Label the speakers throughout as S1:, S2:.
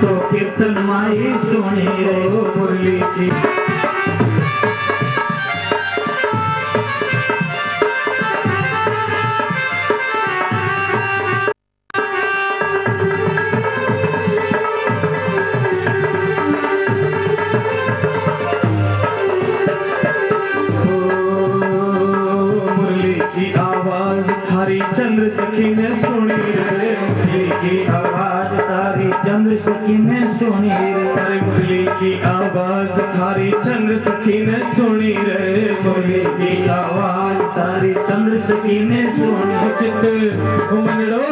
S1: तो कीर्तन माई सुनी रे मुरली की। चंद्र सखी ने सुनी रे मुरली की आवाज तारी चंद्र सखी ने सुनी रे मुरली की आवाज थारी चंद्र सखी ने सुनी रे मुरली की आवाज तारी चंद्र सखी ने सुनी। चित मनड़ो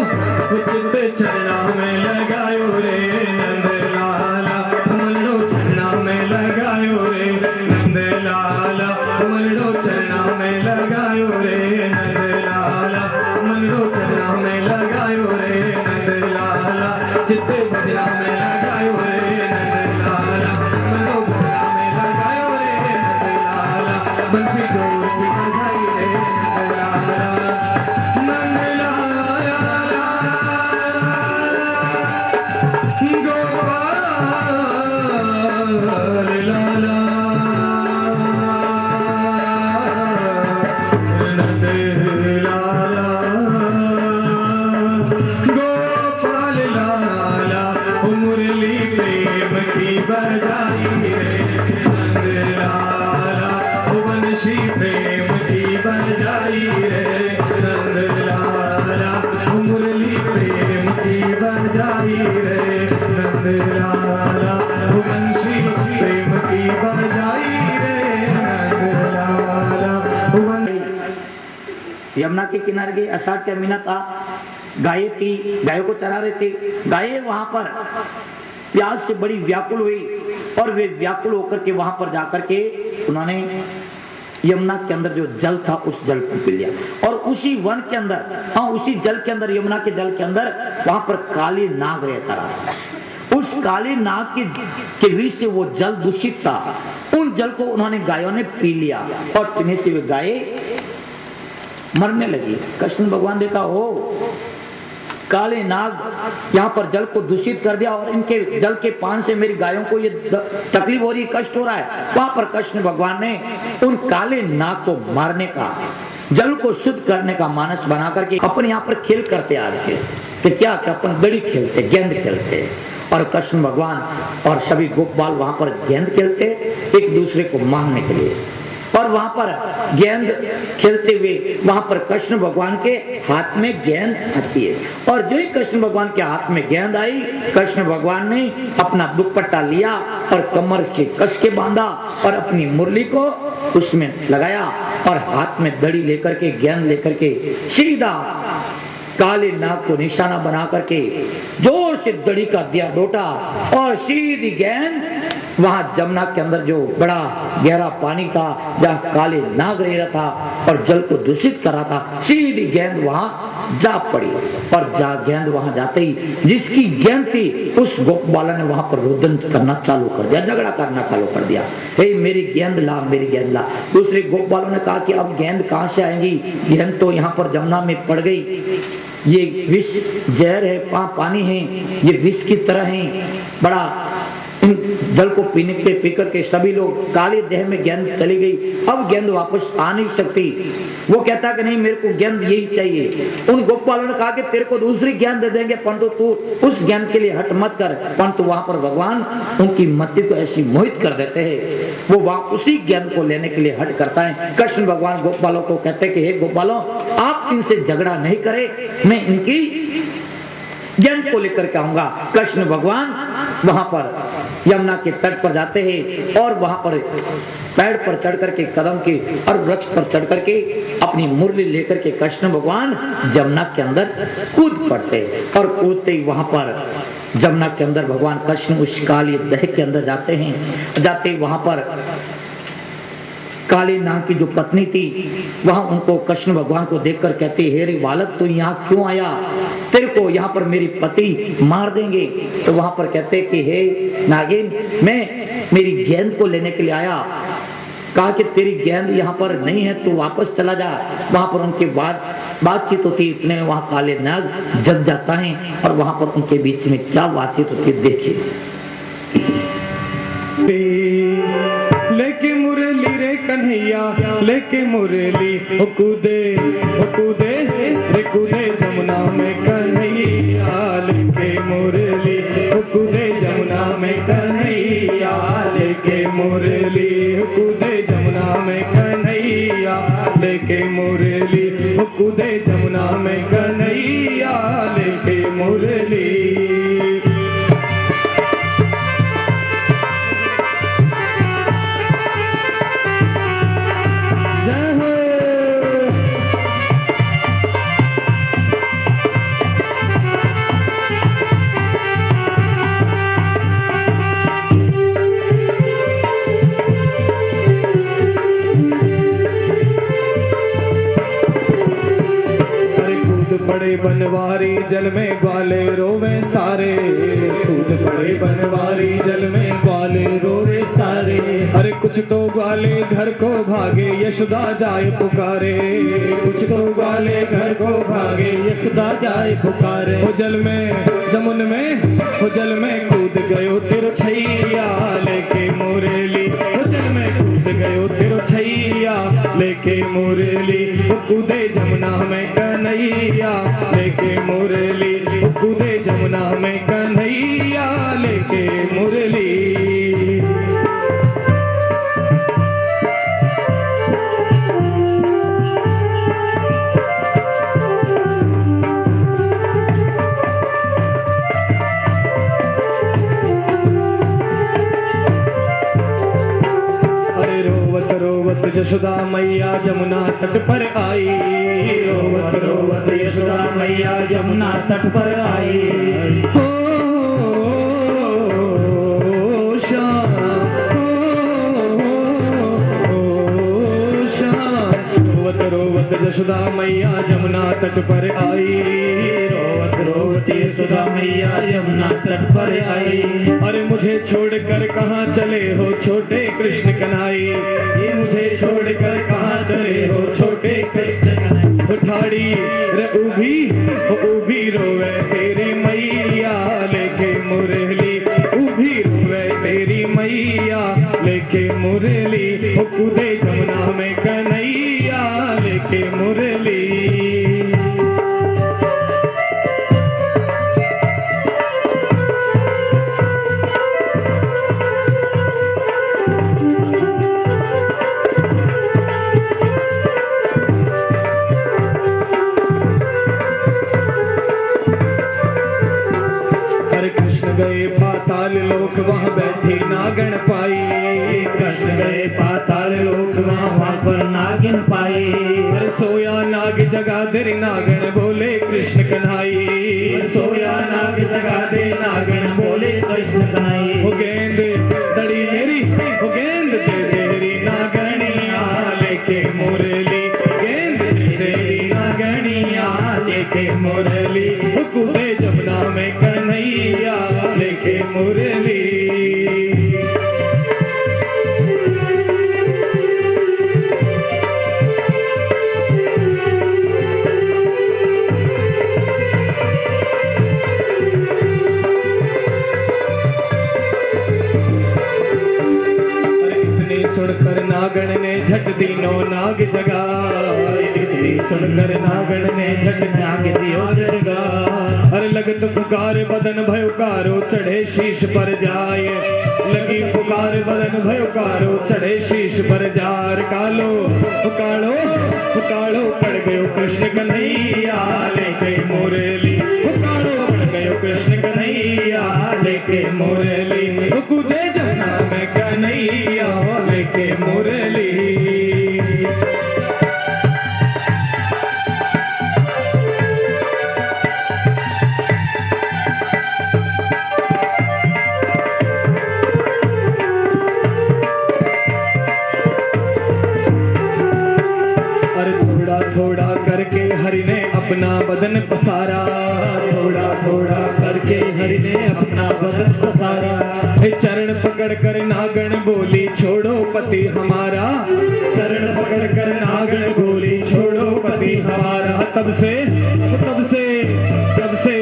S1: चित चरणा में लगायो रे नंद लाला मनड़ो चरणा में लगायो रे नंद लाला मनड़ो चरणा में लगायो रे नंद लाला मनड़ो चरणा में लगायो रे नंद लाला चित्त भजरा में लगायो रे नंद लाला मनड़ो भजरा में लगायो रे नंद लाला बंसी जोर की बजाई रे नंद लाला नंद लाला गोपाल लाला बजाई रे नंद लाला वंशी प्रेम की बजाई रे नंद लाला मुरली प्रेम की बजाई रे नंद लाला वंशी प्रेम की बजाई रे नंद लाला।
S2: यमुना के किनारे गए, आषाढ़ का महीना था, गाय थी, गायों को चरा रहे थे। गाय वहां पर प्यास से बड़ी व्याकुल हुई और वे व्याकुल होकर के वहां पर जाकर के उन्होंने यमुना के अंदर जो जल था उस जल को पी लिया। और उसी वन के अंदर, हाँ उसी जल के अंदर, यमुना के जल के अंदर वहां पर काली नाग रहता रहा। उस काली नाग के विष से वो जल दूषित था। उन जल को उन्होंने गायों ने पी लिया और पीने से वे गाय मरने लगी। कृष्ण भगवान देखा हो काले नाग यहाँ पर जल को दूषित कर दिया और इनके जल के पान से मेरी गायों को ये तकलीफ हो रही, कष्ट हो रहा है। वहां पर कृष्ण भगवान ने उन काले नाग को मारने का, जल को शुद्ध करने का मानस बना करके अपने यहाँ पर खेल करते आ रहे थे कि क्या अपन गड़ी खेलते, गेंद खेलते, और कृष्ण भगवान और सभी गोपाल वहां पर गेंद खेलते एक दूसरे को मारने के लिए। और वहां पर गेंद खेलते हुए वहां पर कृष्ण भगवान के हाथ में गेंद आती है और जो ही कृष्ण भगवान के हाथ में गेंद आई, कृष्ण भगवान ने अपना दुपट्टा लिया और कमर से कस के बांधा और अपनी मुरली को उसमें लगाया और हाथ में दड़ी लेकर के, गेंद लेकर के सीधा काले नाग को निशाना बना करके जोर से दड़ी का दिया डोटा और सीधी गेंद वहां जमुना के अंदर जो बड़ा गहरा पानी था जहां काले नाग रह रहा था और जल को दूषित कर रहा था, सीधी गेंद वहां जा पड़ी। और गेंद वहां जाते ही जिसकी गेंद थी उस गोपाल ने वहां पर रोदन करना चालू कर दिया, झगड़ा करना चालू कर दिया, हे मेरी गेंद ला, मेरी गेंद ला। दूसरे गोपालों ने कहा कि अब गेंद कहां से आएंगी, गेंद तो यहाँ पर जमुना में पड़ गई, ये विष जहर है, पानी है, ये विष की तरह है। बड़ा जल को पीने के पी करके सभी लोग काले देह में गेंद चली गई, अब गेंद वापस आ नहीं सकती। वो कहता कि नहीं मेरे को गेंद यही चाहिए। उन गोपालों ने कहा कि तेरे को दूसरी गेंद दे देंगे परंतु तू उस गेंद के लिए हट मत कर। परंतु वहां पर भगवान उनकी मति को ऐसी मोहित कर देते हैं, वो वहां उसी गेंद को लेने के लिए हट करता है। कृष्ण भगवान गोपालों को कहते हैं कि हे गोपालों, आप इनसे झगड़ा नहीं करे, मैं इनकी गेंद को लेकर के आऊंगा। कृष्ण भगवान वहां पर यमुना के तट पर जाते हैं और वहां पर पेड़ पर चढ़ करके, कदम के और वृक्ष पर चढ़ करके अपनी मुरली लेकर के कृष्ण भगवान जमुना के अंदर कूद पड़ते और कूदते ही वहां पर जमुना के अंदर भगवान कृष्ण उस काली दह के अंदर जाते हैं। जाते वहां पर काली नाग की जो पत्नी थी वहां उनको कृष्ण भगवान को देखकर कहती, हे रे बालक तू यहाँ क्यों आया, तेरे को यहाँ पर मेरी पति मार देंगे। तो वहां पर कहते कि हे नागिन, मैं मेरी गेंद को लेने के लिए आया। कहा कि तेरी गेंद यहाँ पर नहीं है, तू वापस चला जा। वहां पर उनके बाद बातचीत होती है, इतने में वहां काले नाग जग जाता है और वहां पर उनके बीच में क्या बातचीत होती है देखिए।
S1: लेके मुरली रे कन्हैया, लेके मुरली ओ कूदे रे कूदे जमुना में कन्हैया, लेके मुरली ओ कूदे जमुना में कन्हैया, लेके मुरली ओ कूदे जमुना में कन्हैया, लेके मुरली ओ कूदे जमुना में कन्हैया, लेके मुरली। पड़े बनवारी जल में ग्वाले रोवे सारे, कूद पड़े बनवारी जल में ग्वाले रोवे सारे, अरे कुछ तो ग्वाले घर को भागे यशोदा जाए पुकारे, कुछ तो ग्वाले घर को भागे यशोदा जाए पुकारे। वो जल में जमुन में वो जल में कूद गयो तेरो छैया, लेके मुरली वो जल में कूद गयो तेरो छैया, लेके मुरली वो कूदे जमुना में कन्हैया, लेके मुरली वो कूदे जमुना में कन्हैया, लेके मुरली। यशोदा मैया जमुना तट पर आई, रोवत रोवत यशोदा मैया जमुना तट पर आई, हो श्याम रोवत रोवत यशोदा मैया जमुना तट पर आई, रोवत रोवत यशोदा मैया जमुना तट पर आई। अरे मुझे छोड़कर कहाँ चले हो छोटे कृष्ण कन्हई, ये मुझे छोड़कर कहाँ चले हो छोटे कृष्ण कन्हई। ठाड़ी रे उभी रोवे तेरी मैया, लेके मुरली उभी रोवे तेरी मैया, लेके मुरली ओ कूदे जमुना में कन्हैया, लेके मुरली। गए पाताल लोक वहाँ बैठी नागन पाई, कृष्ण गए पाताल लोक वहाँ पर नागिन पाई, सोया नाग जगाधर नागन बोले कृष्ण कन्हई, सोया नाग जगाधर नागन बोले कृष्ण कन्हई। हो गेंद दड़ी मेरी हो गेंद दे तेरी नागनिया, लेके मुरली गेंद दे तेरी नागनिया, लेके मुरली कूदे जमुना में कन्हैया, लेके मुरली। सुनकर नागन ने झट तीनों नाग जगा, सुनकर नागन ने झट नाग दियो जगा, अरे लगत फुकार बदन भयकारो चढ़े शीश पर जाए, लगी फुकार बदन भयकारो चढ़े शीश पर जार, कालो फुकाड़ो फुकाड़ो पड़ गयो कृष्ण कन्हैया, लेके मुरली फुकाड़ो पड़ गयो कृष्ण कन्हैया, लेके मुरली कूदे जमुना में कन्हैया, लेके मुरली। थोड़ा करके हरि ने अपना बदन पसारा, थोड़ा थोड़ा करके हरि ने अपना बदन पसारा, चरण पकड़ कर नागन बोली छोड़ो पति हमारा, चरण पकड़ कर नागन बोली छोड़ो पति हमारा तब से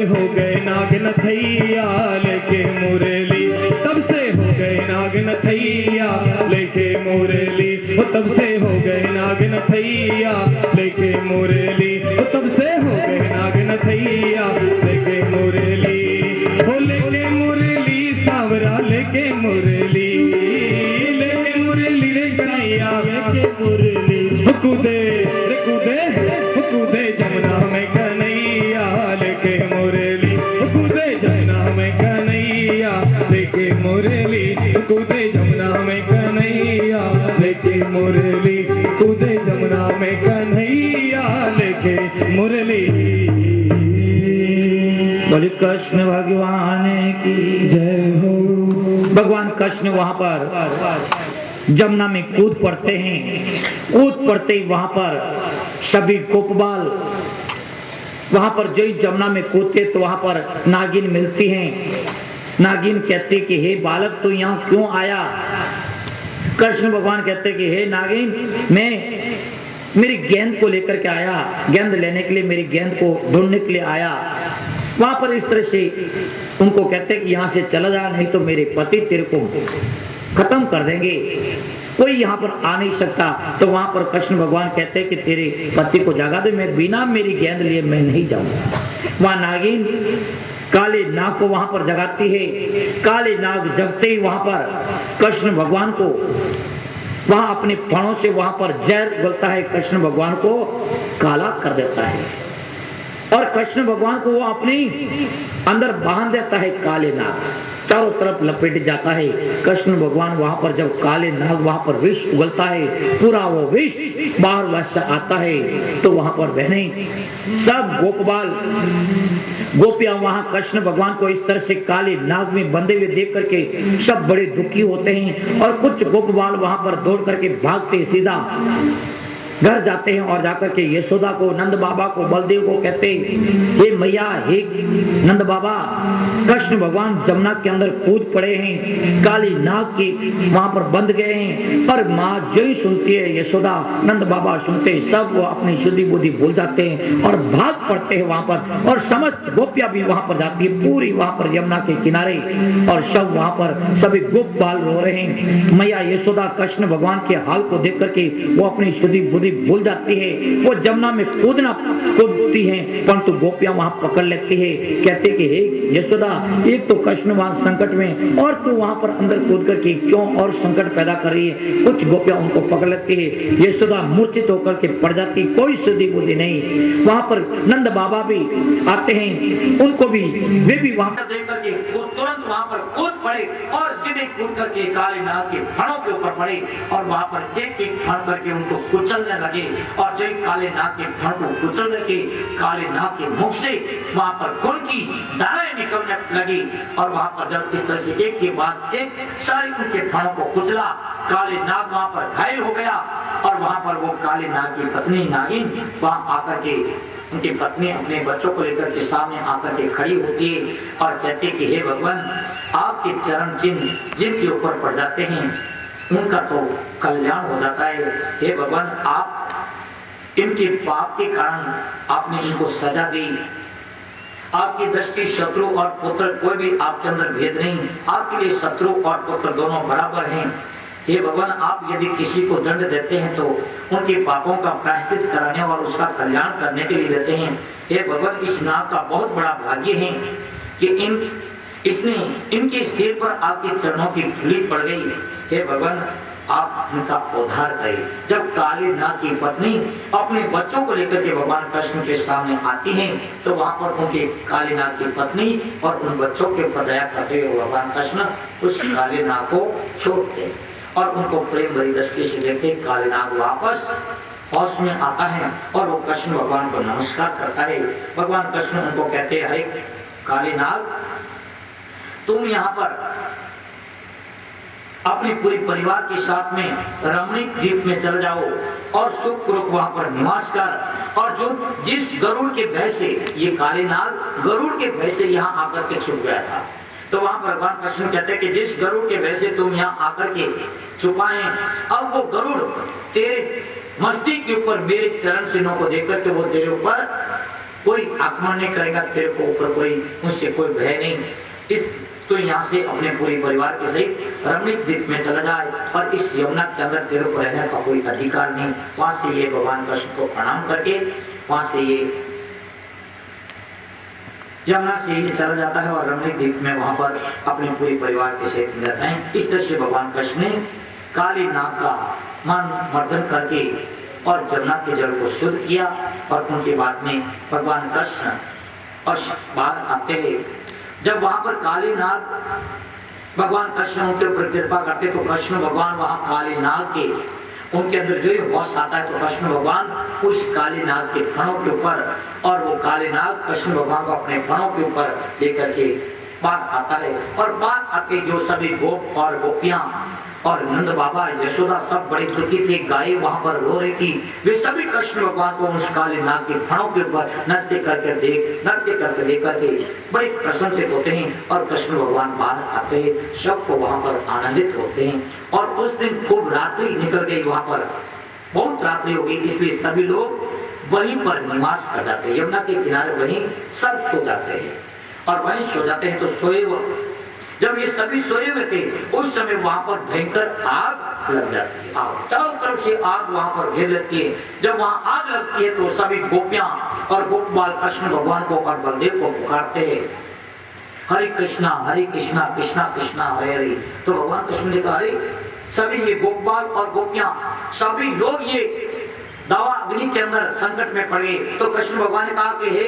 S1: हो गए नागिन थैया लेके मुरली, तब से हो गए नागिन थैया लेके मुरली, तब से हो गए नागिन थैया लेके मुरली, तब से हो गए नागिन थैया लेके मुरली, हो लेके मुरली सावरा लेके मुरली, लेके मुरली रे कन्हैया लेके मुरली, कूदे कूदे जमुना में कन्हैया लेके मुरली, कूदे जमुना में कन्हैया लेके मुरली, कूदे जमुना में कन्हैया लेके मुरली, कूदे जमुना में कन्हैया लेके मुरली।
S2: बोले कृष्ण भगवान की जय हो। भगवान कृष्ण वहां पर जमुना में कूद पड़ते हैं। कूद पड़ते ही वहां पर सभी गोपबाल वहां पर जो ही जमुना में कूदते तो वहां पर नागिन मिलती हैं। नागिन कहते कि हे बालक तू यहाँ क्यों आया? कृष्ण भगवान कहते कि हे नागिन, मैं मेरी गेंद को लेकर के आया, गेंद लेने के लिए, मेरी गेंद को ढूंढने के लिए आया। वहां पर इस तरह से उनको कहते कि यहाँ से चला जा, नहीं तो मेरे पति तेरे को खत्म कर देंगे, कोई यहाँ पर आ नहीं सकता। तो वहां पर कृष्ण भगवान कहते हैं कि तेरे पति को जगा दे, मैं बिना मेरी गेंद लिए मैं नहीं जाऊंगा। वहां नागिन काले नाग को वहां पर जगाती है। काले नाग जगते ही वहां पर कृष्ण भगवान को वहां अपने फणों से वहां पर जहर गलता है, कृष्ण भगवान को काला कर देता है और कृष्ण भगवान को वो अपने अंदर बांध देता है। काले नाग चारों तरफ लपेट जाता है। कृष्ण भगवान वहां पर जब काले नाग वहां पर विष उगलता है, पूरा वो विष बाहर वैसा आता है, तो वहां पर बहने सब गोपबाल गोपियां वहां कृष्ण भगवान को इस तरह से काले नाग में बंधे हुए देख करके सब बड़े दुखी होते हैं और कुछ गोपबाल वहां पर दौड़ करके भागते सीधा घर जाते हैं और जाकर के यशोदा को, नंद बाबा को, बलदेव को कहते हे मैया, हे नंद बाबा, कृष्ण भगवान जमुना के अंदर कूद पड़े हैं, काली नाग की वहां पर बंध गए हैं। पर माँ जो ही सुनती है, यशोदा, नंद बाबा सुनते हैं, सब वो अपनी शुद्धि बुद्धि भूल जाते हैं और भाग पड़ते हैं वहां पर। और समस्त गोपियां भी वहां पर जाती है, पूरी वहां पर यमुना के किनारे, और सब वहां पर सभी गोप बाल रो रहे हैं। मैया यशोदा कृष्ण भगवान के हाल को देख करके वो अपनी शुद्धि बुद्धि भूल जाती है। वो जमुना में कूदती है, परंतु गोपियां वहां पकड़ लेती है। कहते कि हे यशोदा, एक तो कृष्ण वहां संकट में और तू वहां पर अंदर कूद करके क्यों और संकट पैदा कर रही है। कुछ गोपियां उनको पकड़ लेती है। यशोदा मूर्छित होकर के पड़ जाती, कोई शुद्धि बुद्धि नहीं। वहां पर नंद बाबा भी आते हैं, उनको भी वे भी वहां पर देख करके तुरंत वहां पर कूद पड़े और सीधे कूद करके काले नाग के फणों के ऊपर पड़े और वहां पर एक एक फण करके उनको कुचलने लगे। और जो काले नाग के फण को कुचलने के काले नाग के मुख से वहां पर खून की धाराएं निकलने लगी। और वहां पर जब इस तरह से एक के बाद एक सारे उनके फणों को कुचला, काले नाग वहां पर घायल हो गया। और वहां पर वो काले नाग की पत्नी नागिन वहां आकर के, उनकी पत्नी अपने बच्चों को लेकर के सामने आकर के खड़ी होती है और कहती कि हे भगवान, आपके चरण चिन्ह जिनके ऊपर पड़ जाते हैं उनका तो कल्याण हो जाता है। हे भगवान, आप इनके पाप के कारण आपने इनको सजा दी। आपकी दृष्टि शत्रु और पुत्र कोई भी आपके अंदर भेद नहीं, आपके लिए शत्रु और पुत्र दोनों बराबर हैं। हे भगवान, आप यदि किसी को दंड देते हैं तो उनके पापों का प्रायश्चित कराने और उसका कल्याण करने के लिए देते हैं। हे भगवान, इस नाग का बहुत बड़ा भाग्य है कि इसने इनके सिर पर आपके चरणों की धूली पड़ गई। हे भगवान, आप उनका उद्धार करें। जब काले नाग की पत्नी अपने बच्चों को लेकर के भगवान कृष्ण के सामने आती हैं, तो वहां पर उनके काले नाग की पत्नी और उन बच्चों के ऊपर दया करते हुए भगवान कृष्ण उस काले नाग को छोड़ते और उनको प्रेम भरी दृष्टि से देखते। काले नाग वापस होश में आता है और वो कृष्ण भगवान को नमस्कार करता है। भगवान कृष्ण उनको कहते हैं, हरे काले नाग, तुम यहाँ पर अपने पूरे परिवार के साथ में रमणीक द्वीप में चले जाओ और सुखपूर्वक वहां पर निवास कर। और जो जिस गरुड़ के भय से ये काले नाग गरुड़ के भय से यहाँ आकर के छुप गया था, तो वहां पर भगवान कृष्ण कहते हैं कि जिस गरुड़ के भय से तुम यहाँ आकर के छुपाए, अब वो गरुड़ तेरे मस्ती के ऊपर मेरे चरण चिन्हों को देख करके वो तेरे ऊपर कोई आक्रमण नहीं करेगा, तेरे को ऊपर कोई मुझसे कोई भय नहीं। इस तो यहाँ से अपने पूरे परिवार के सहित रमणीक द्वीप में चला जाए और इस यमुना के अंदर तेरे को रहने का कोई अधिकार नहीं। वहां से ये भगवान कृष्ण को प्रणाम करके वहां से ये यमुना से ही चला जाता है और रमणीक द्वीप में वहां पर अपने पूरे परिवार के सहित रहते हैं। इस तरह से भगवान कृष्ण ने काली नाग का मन मर्दन करके और जमुना के जल को शुद्ध किया और उनके बाद में भगवान कृष्ण और बाहर आते हैं। जब वहां पर काली नाग भगवान कृष्ण उनके ऊपर कृपा करते तो कृष्ण भगवान वहां काली नाग के उनके अंदर जो ही होश आता है तो कृष्ण भगवान उस काली नाग के फणों के ऊपर और वो काली नाग कृष्ण भगवान को अपने फणों के ऊपर लेकर के बात आता है और बात आके जो सभी गोप और गोपियां और नंद बाबा यशोदा सब बड़े दुखी थे, गाय वहां पर रो रही थी, वे सभी कृष्ण भगवान को उस काली नाग के फणों के ऊपर नृत्य करके देख करके बड़े प्रसन्नचित होते हैं और कृष्ण भगवान बाहर आते हैं, सबको वहां पर आनंदित होते हैं। और उस दिन खूब रात्रि निकल गई, वहां पर बहुत रात्रि हो गई, इसलिए सभी लोग वहीं पर निवास कर जाते हैं, यमुना के किनारे वहीं सब सो जाते हैं और वहीं सो जाते हैं। तो सोए जब ये सभी सोए हुए थे उस समय वहां पर भयंकर आग लग जाती है, आग चारों तरफ से आग वहां पर घेर लेती है। जब वहां आग लगती है तो सभी गोपियां और गोपाल कृष्ण भगवान को और बलदेव को पुकारते हैं, हरे कृष्णा कृष्णा कृष्णा हरे हरे। तो भगवान कृष्ण ने कहा, अरे सभी ये गोपाल और गोपियां सभी लोग ये दावा अग्नि के अंदर संकट में पड़ गए। तो कृष्ण भगवान ने कहा कि हे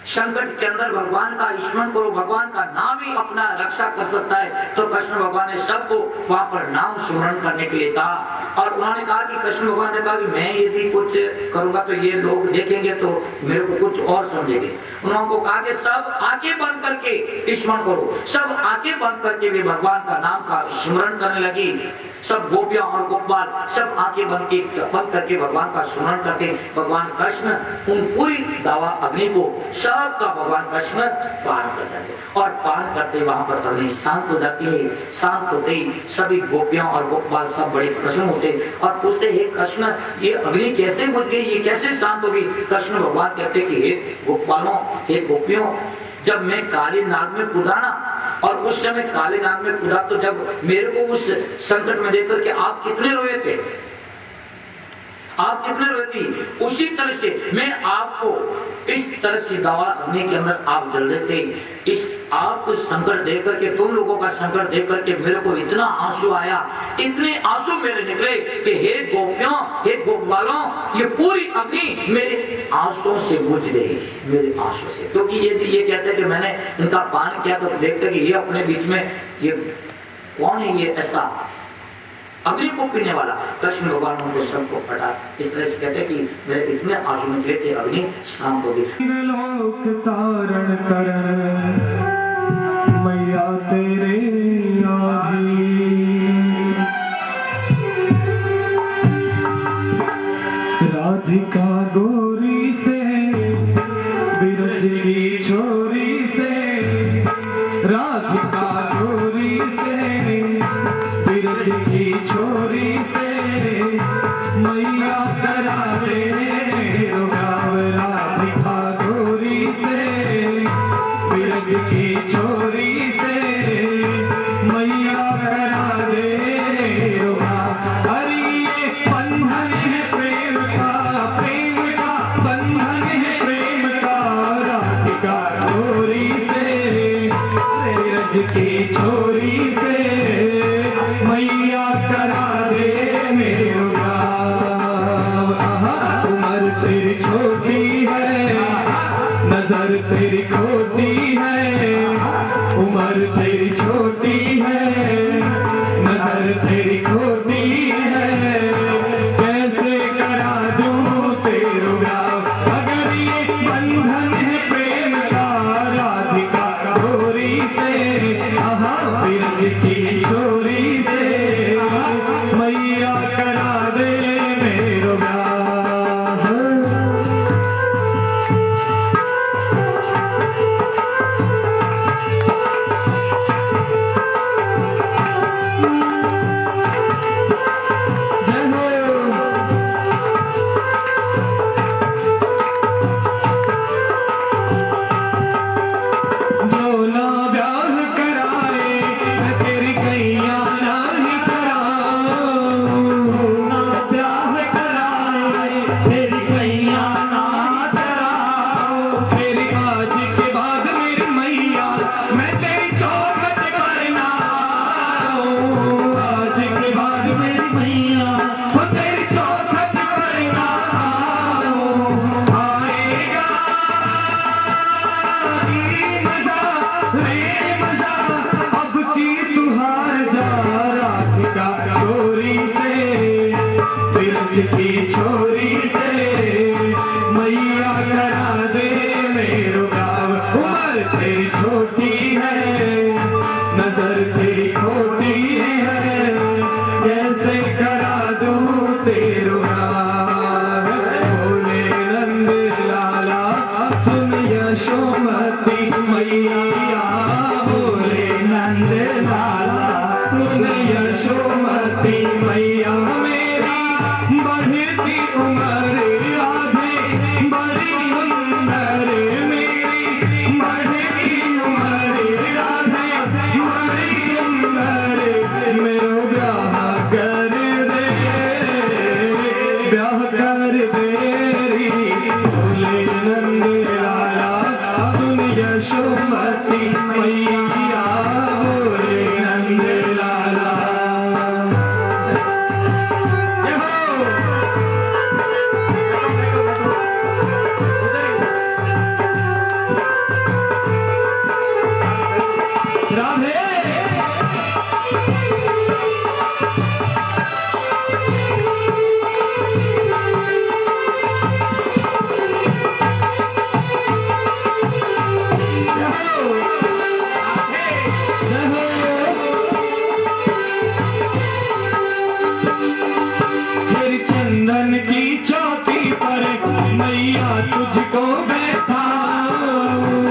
S2: संकट के अंदर भगवान का स्मरण करो, भगवान का नाम ही अपना रक्षा कर सकता है। तो कृष्ण भगवान ने सबको वहां पर नाम स्मरण करने के लिए कहा और उन्होंने कहा कि कृष्ण भगवान ने कहा कि मैं यदि कुछ करूंगा तो ये लोग देखेंगे तो मेरे को कुछ और समझेंगे। उन्होंने कहा कि सब आंखें बंद करके स्मरण करो, सब आंखें बंद करके वे भगवान का नाम का स्मरण करने लगी। सब गोपियां और गोपाल सब आंखें बंद करके भगवान का स्मरण करते। भगवान कृष्ण उन पूरी दावा अग्नि को सबका भगवान कृष्ण पान करते हैं और पान करते वहां पर अग्नि शांत हो जाती है। शांत होते ही सभी गोपियां और गोपाल सब बड़े प्रसन्न होते और पूछते, हे कृष्ण ये अग्नि कैसे बुझ गई, ये कैसे शांत हो गई। कृष्ण भगवान कहते कि हे गोपालों, हे गोपियों, जब मैं काली नाग में कूदा ना और उस समय काले नाग में कूदा तो जब मेरे को उस संकट में देखकर के आप कितने रोए थे, आप कितने रोए थी, उसी तरह से मैं आपको इस तरह से दावा अग्नि के अंदर आप जल रहे थे। इस आपको संकट देख करके, तुम लोगों का संकट देख करके मेरे को इतना आंसू आया, इतने आंसू मेरे निकले कि हे गोपियों, हे गोपालों, ये पूरी अग्नि मेरे आंसुओं से बुझ गई, मेरे आंसू से। क्योंकि ये कहते हैं कि मैंने इनका पान किया तो देखते कि ये अपने बीच में ये कौन है, ये ऐसा अग्नि को पीने वाला। कृष्ण भगवान उनको सबको पटा। इस तरह से कहते हैं कि मेरे इतने आंसू निकले थे, अग्नि शांत हो गई।
S1: लोक तारण करण मैया तेरे आधी, राधिका गोरी से बिरज की छोरी से, राधिका गोरी से बिरज की छोरी से मैया करावे गाँव। राधिका गोरी से बिरज की छोरी से मैया करावे गाँव। हरि ये बंधन है प्रेम का बंधन है प्रेम का। राधिका गोरी से बिरज की छोरी से मैया करा दे मेरे गाँव। उम्र तेरी छोटी है, नजर तेरी खोटी है, उम्र तेरी छोटी है, नजर तेरी खोटी है, कैसे करा दूं तेरे गाँव। अगर ये बंधन है प्रेम का, राधिका गोरी से बिरज की छोरी से मैया करा दे मेरो ब्याह। लाला सुन यशोमती मैया मेरी बढ़ती उम्र राधे बड़ी सुंदर मेरी बढ़ती उम्र राधे बड़ी सुंदर मेरो ब्याह कर दे ब्याह कर देरी बोले नंद लाला सुन यशोमती मैया बोले नंद लाला जय हो। राधे फिर चंदन की चौकी पर मैया तुझको बैठा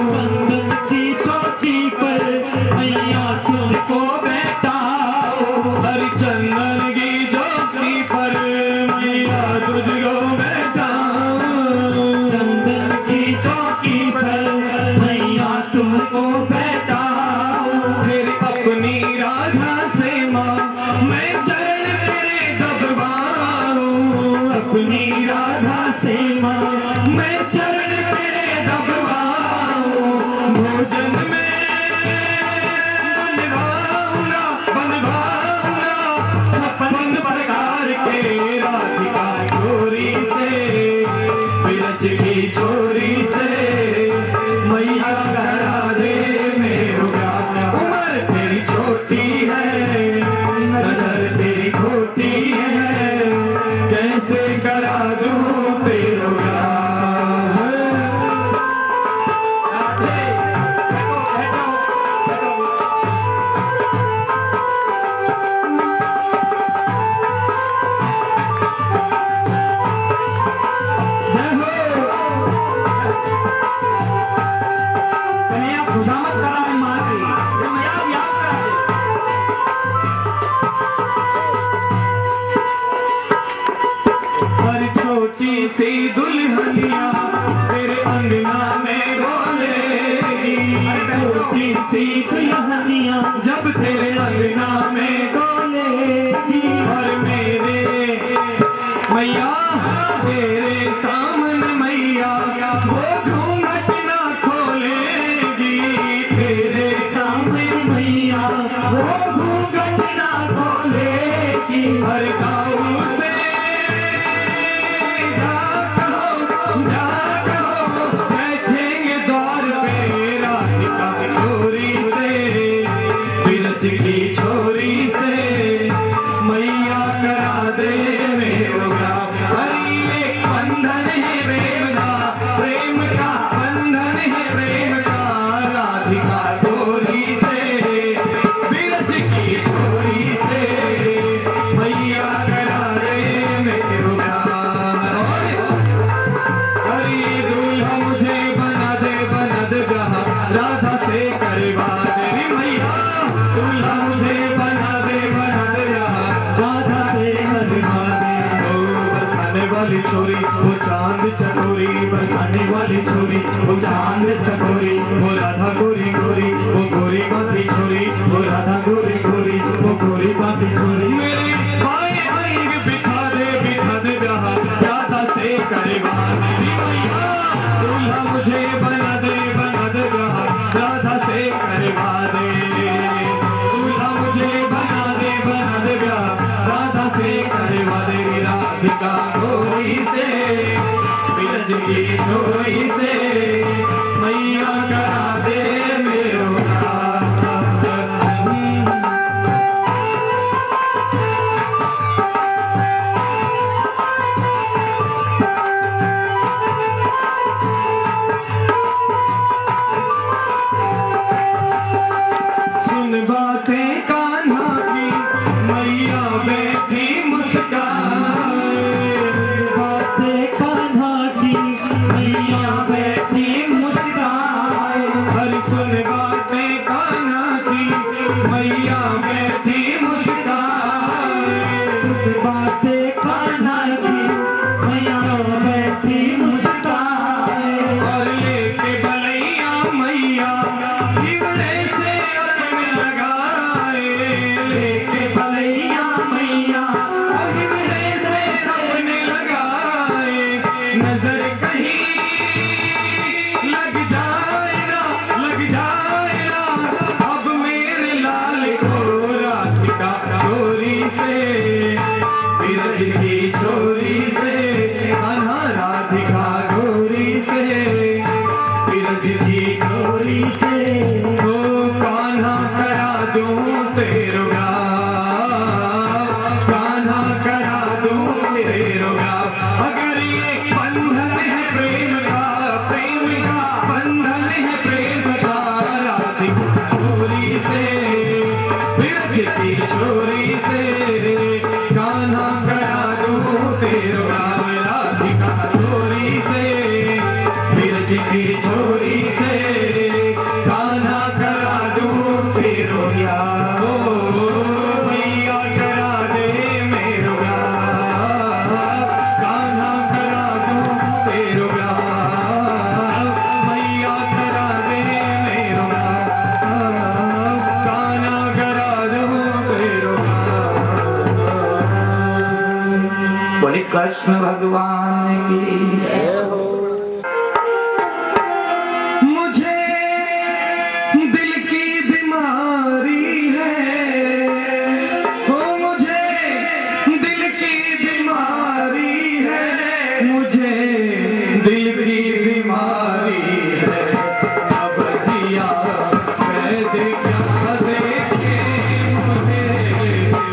S1: चंदन की चौकी पर मैया तुझको बैठा हर चंदन की चौकी पर मैया तुझको बैठा चंदन की चौकी पर मैया तुझको बैठा फिर अपनी राधा से माँ मैं चरण तेरे दबवाऊं अपनी राधा से माँ मैं चरण तेरे दबवाऊं भोजन में बनवाऊंगा बनवाऊंगा छप्पन प्रकार के राधिका गोरी से बिरज की छोरी से मैया करा दे मेरो ब्याह उम्र तेरी छोटी है नजर तेरी खोटी है कैसे करा दूं तेरा ब्याह राधे बैठो बैठो जय हो कन्हैया खुशामद करा है माँ की ये मैया ब्याह करा दे पर छोटी सी दुल्हनिया तेरे अंगना में बोलेगी छोटी सी दुल्हनिया जब तेरे अंगना में डोलेगी और मेरे मैया तेरे सामने मैया वो घूंघट ना खोलेगी तेरे सामने मैया वो घूंघट ना खोलेगी हर गाँव से बैठेंगे द्वार पे राधिका छोरी से बिरज की छोरी से मैया करा दे मेरो ब्याह हरी एक बंधन है प्रेम का बंधन है प्रेम का राधिका छोरी से बिरज की छोरी से मैया करा दे मेरो ब्याह हरी दूल्हा मुझे बना दे ब्याह राधा से करवा दे मैया दूल्हा मुझे बना दे ब्याह राधा से करवा दे ओ बरसाने वाली छोरी वो चांद चकोरी बरसाने वाली छोरी वो चांद चकोरी वो राधा गोरी गोरी वो गोरी बाती छोरी वो राधा गोरी गोरी वो गोरी बाती छोरी मेरे भाई भाई बिठा दे ब्याह राधा से करवा दे मैया दूल्हा मुझे बना दे ब्याह राधा से करवा दे दूल्हा मुझे बना दे ब्याह राधा से करवा दे राधिका गोरी से बैठी मुस्काए, बातें कान्हा की मैया बैठी मुस्काए, और लेके बलैया मैया हिवड़े से अपने लगाए, लेके बलैया मैया हिवड़े से अपने लगाए, नजर कहीं लग जाए ना अब मेरे लाल को राधिका गोरी से, बिरज की छोरी से, कान्हा राधिका गोरी से, बिरज की छोरी से, ओ कान्हा करा दूं तेरो गाँव, कान्हा करा दूं तेरो गाँव, अगर ये बंधन है प्रेम का बंधन है प्रेम का, राधिका छोरी से, बिरज की छोरी से, कान्हा करा दूं तेरो गाँव, राधिका छोरी से, बिरज की छोरी से, कान्हा करा दूं तेरो गाँव, मैया करा दे मेरो गाँव, कान्हा करा दूं तेरो गाँव, मैया करा दे मेरो गाँव, कान्हा करा दूं तेरो गाँव।
S2: बोले कृष्ण भगवान की
S1: मुझे दिल की बीमारी है, ओ मुझे दिल की बीमारी है, मुझे दिल की बीमारी है, अब जिया वैद क्या देखे, मुझे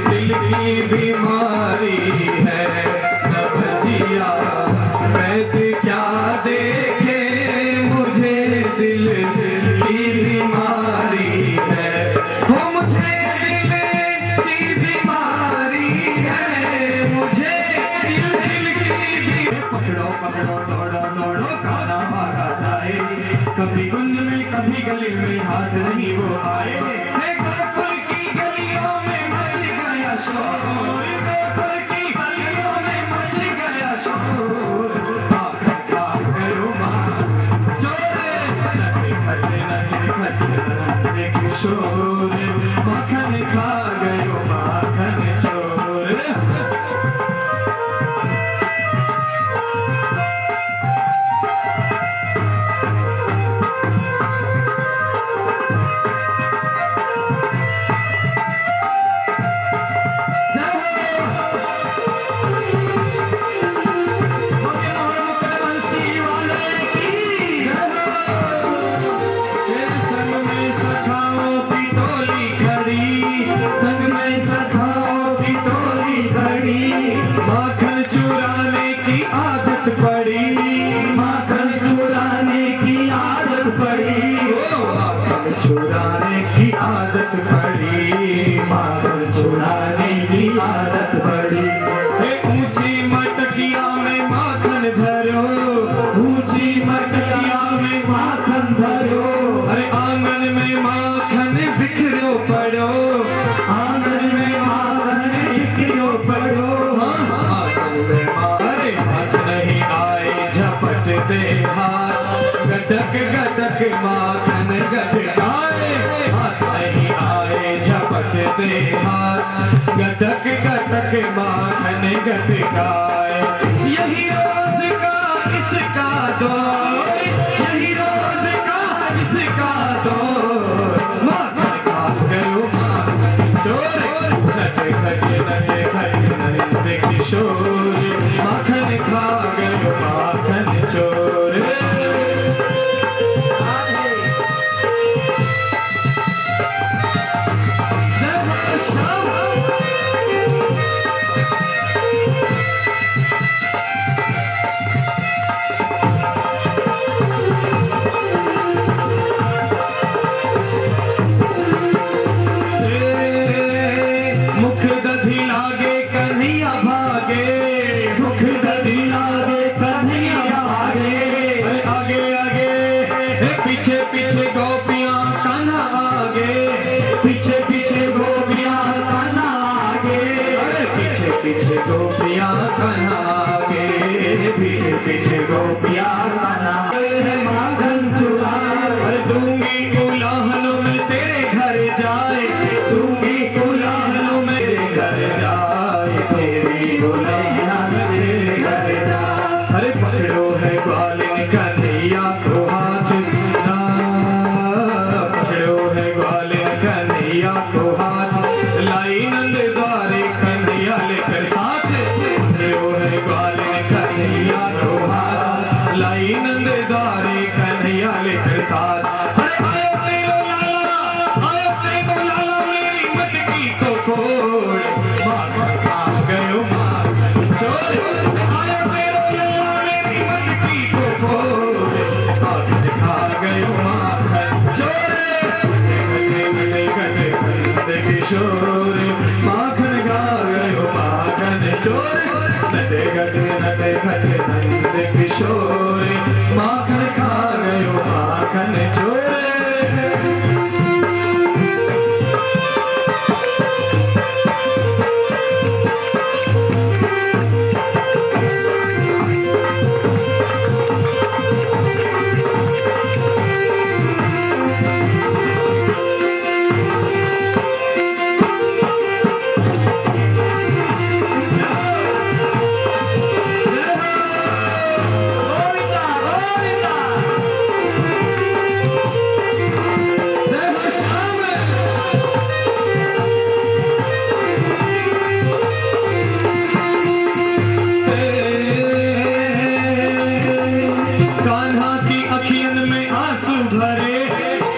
S1: दिल की बीमारी है, अब जिया वैद क्या देखे, मुझे दिल की बीमारी है, हो मुझे दिल की बीमारी है, मुझे दिल की पकड़ो पकड़ो दौड़ो दौड़ो खाना मारा जाए, कभी गुंज में कभी गली में हाथ नहीं वो आए, गोकुल की गलियों में मच गया शोर, गोकुल की गलियों में मच गया शोर, आखिर खा गयो माँ चोरे, नखरे खटे किशोर, माखन खा गयो माखन चोर। संग में सखाओं की टोली खड़ी, संग में सखाओं की टोली खड़ी, माखन चुराने की आदत पड़ी, माखन चुराने की आदत पड़ी, ओ माखन चुराने की आदत पड़ी, माखन चुराने की आदत पड़ी, ऊंची मटकिया में माखन धरो, ऊंची मटकिया में माखन धरो, अरे आंगन में माखन बिखरो पड़ो, आंगन में माखन बिखरो पड़ो, आंगन में अरे हाथ नहीं आए झपट दे हाथ, गटक गटक माखन गटकाए, हाथ नहीं आए झपट दे हाथ, गटक गटक माखन गटकाए, यही रोज का इसका दौर, यही रोज का इसका दौर, माखन खा गयो माखन चोर, नटे खटे नटे किशोर, माखन खा गयो माखन चोर। गोपियाँ कान्हा आगे, पीछे पीछे गोपियाँ कान्हा है माखन चुरा। अरे दूंगी उलाहनों में तेरे घर जाए, दूंगी उलाहनों में तेरे घर जाए, तेरी उलाहना में तेरे घर जाए। अरे पकड़ो है ग्वालिन कन्हैया को हाथ, पकड़ो है ग्वालिन कन्हैया को हाथ, लाई नंद द्वारे कन्हैया लेकर साथ। पकड़ो है ग्वालिन कन्हैया को हाथ, लाई नंद द्वारे कन्हैया लेकर साथ। अरे आयो तेरो लाला, आयो तेरो लाला मेरी मटकी को खोल, माखन खा गयो माखन चोर। आयो तेरो लाला मेरी मटकी को खोल, माखन खा गयो माखन चोर। किशोर माखन खा गयो माखन चोर, नटे गटे नटे खटे नंद किशोर माखन खा गयो माखन चोर। कान्हा की अखियन में आंसू भरे,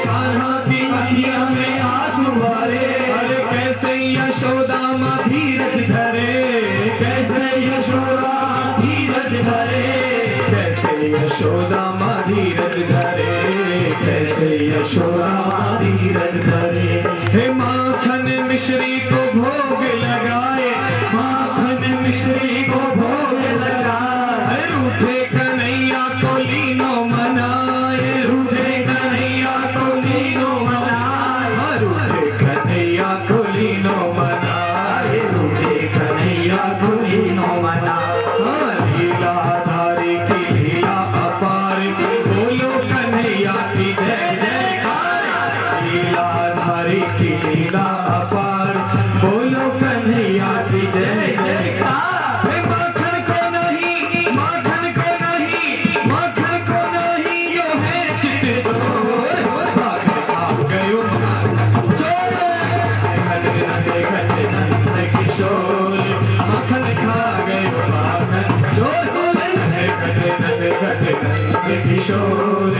S1: कान्हा की अखियन में आंसू भरे। अरे कैसे यशोदा माँ धीरज धरे, कैसे यशोदा माँ धीरज धरे, कैसे यशोदा माँ धीरज धरे, कैसे यशोदा माँ धीरज धरे। हे माखन मिश्री को भोग लगाए, माखन मिश्री को भोग लगाए। रूठे कन्हैया को लीनो मनाए, रूठे कन्हैया को लीनो मनाए, रूठे कन्हैया को लीनो मनाए, रूठे कन्हैया को लीनो मनाए। लीलाधारी की लीला अपार, बोलो कन्हैया की जय जयकार। लीलाधारी की लीला अपार, बोलो कन्हैया की जय जयकार। माखन को नहीं, माखन को नहीं, माखन को नहीं, यो है चित चोर, माखन खा गयो माखन चोर। खटे खटे खटे नंद किशोर माखन खा गयो माखन चोर। खटे खटे खटे नंद किशोर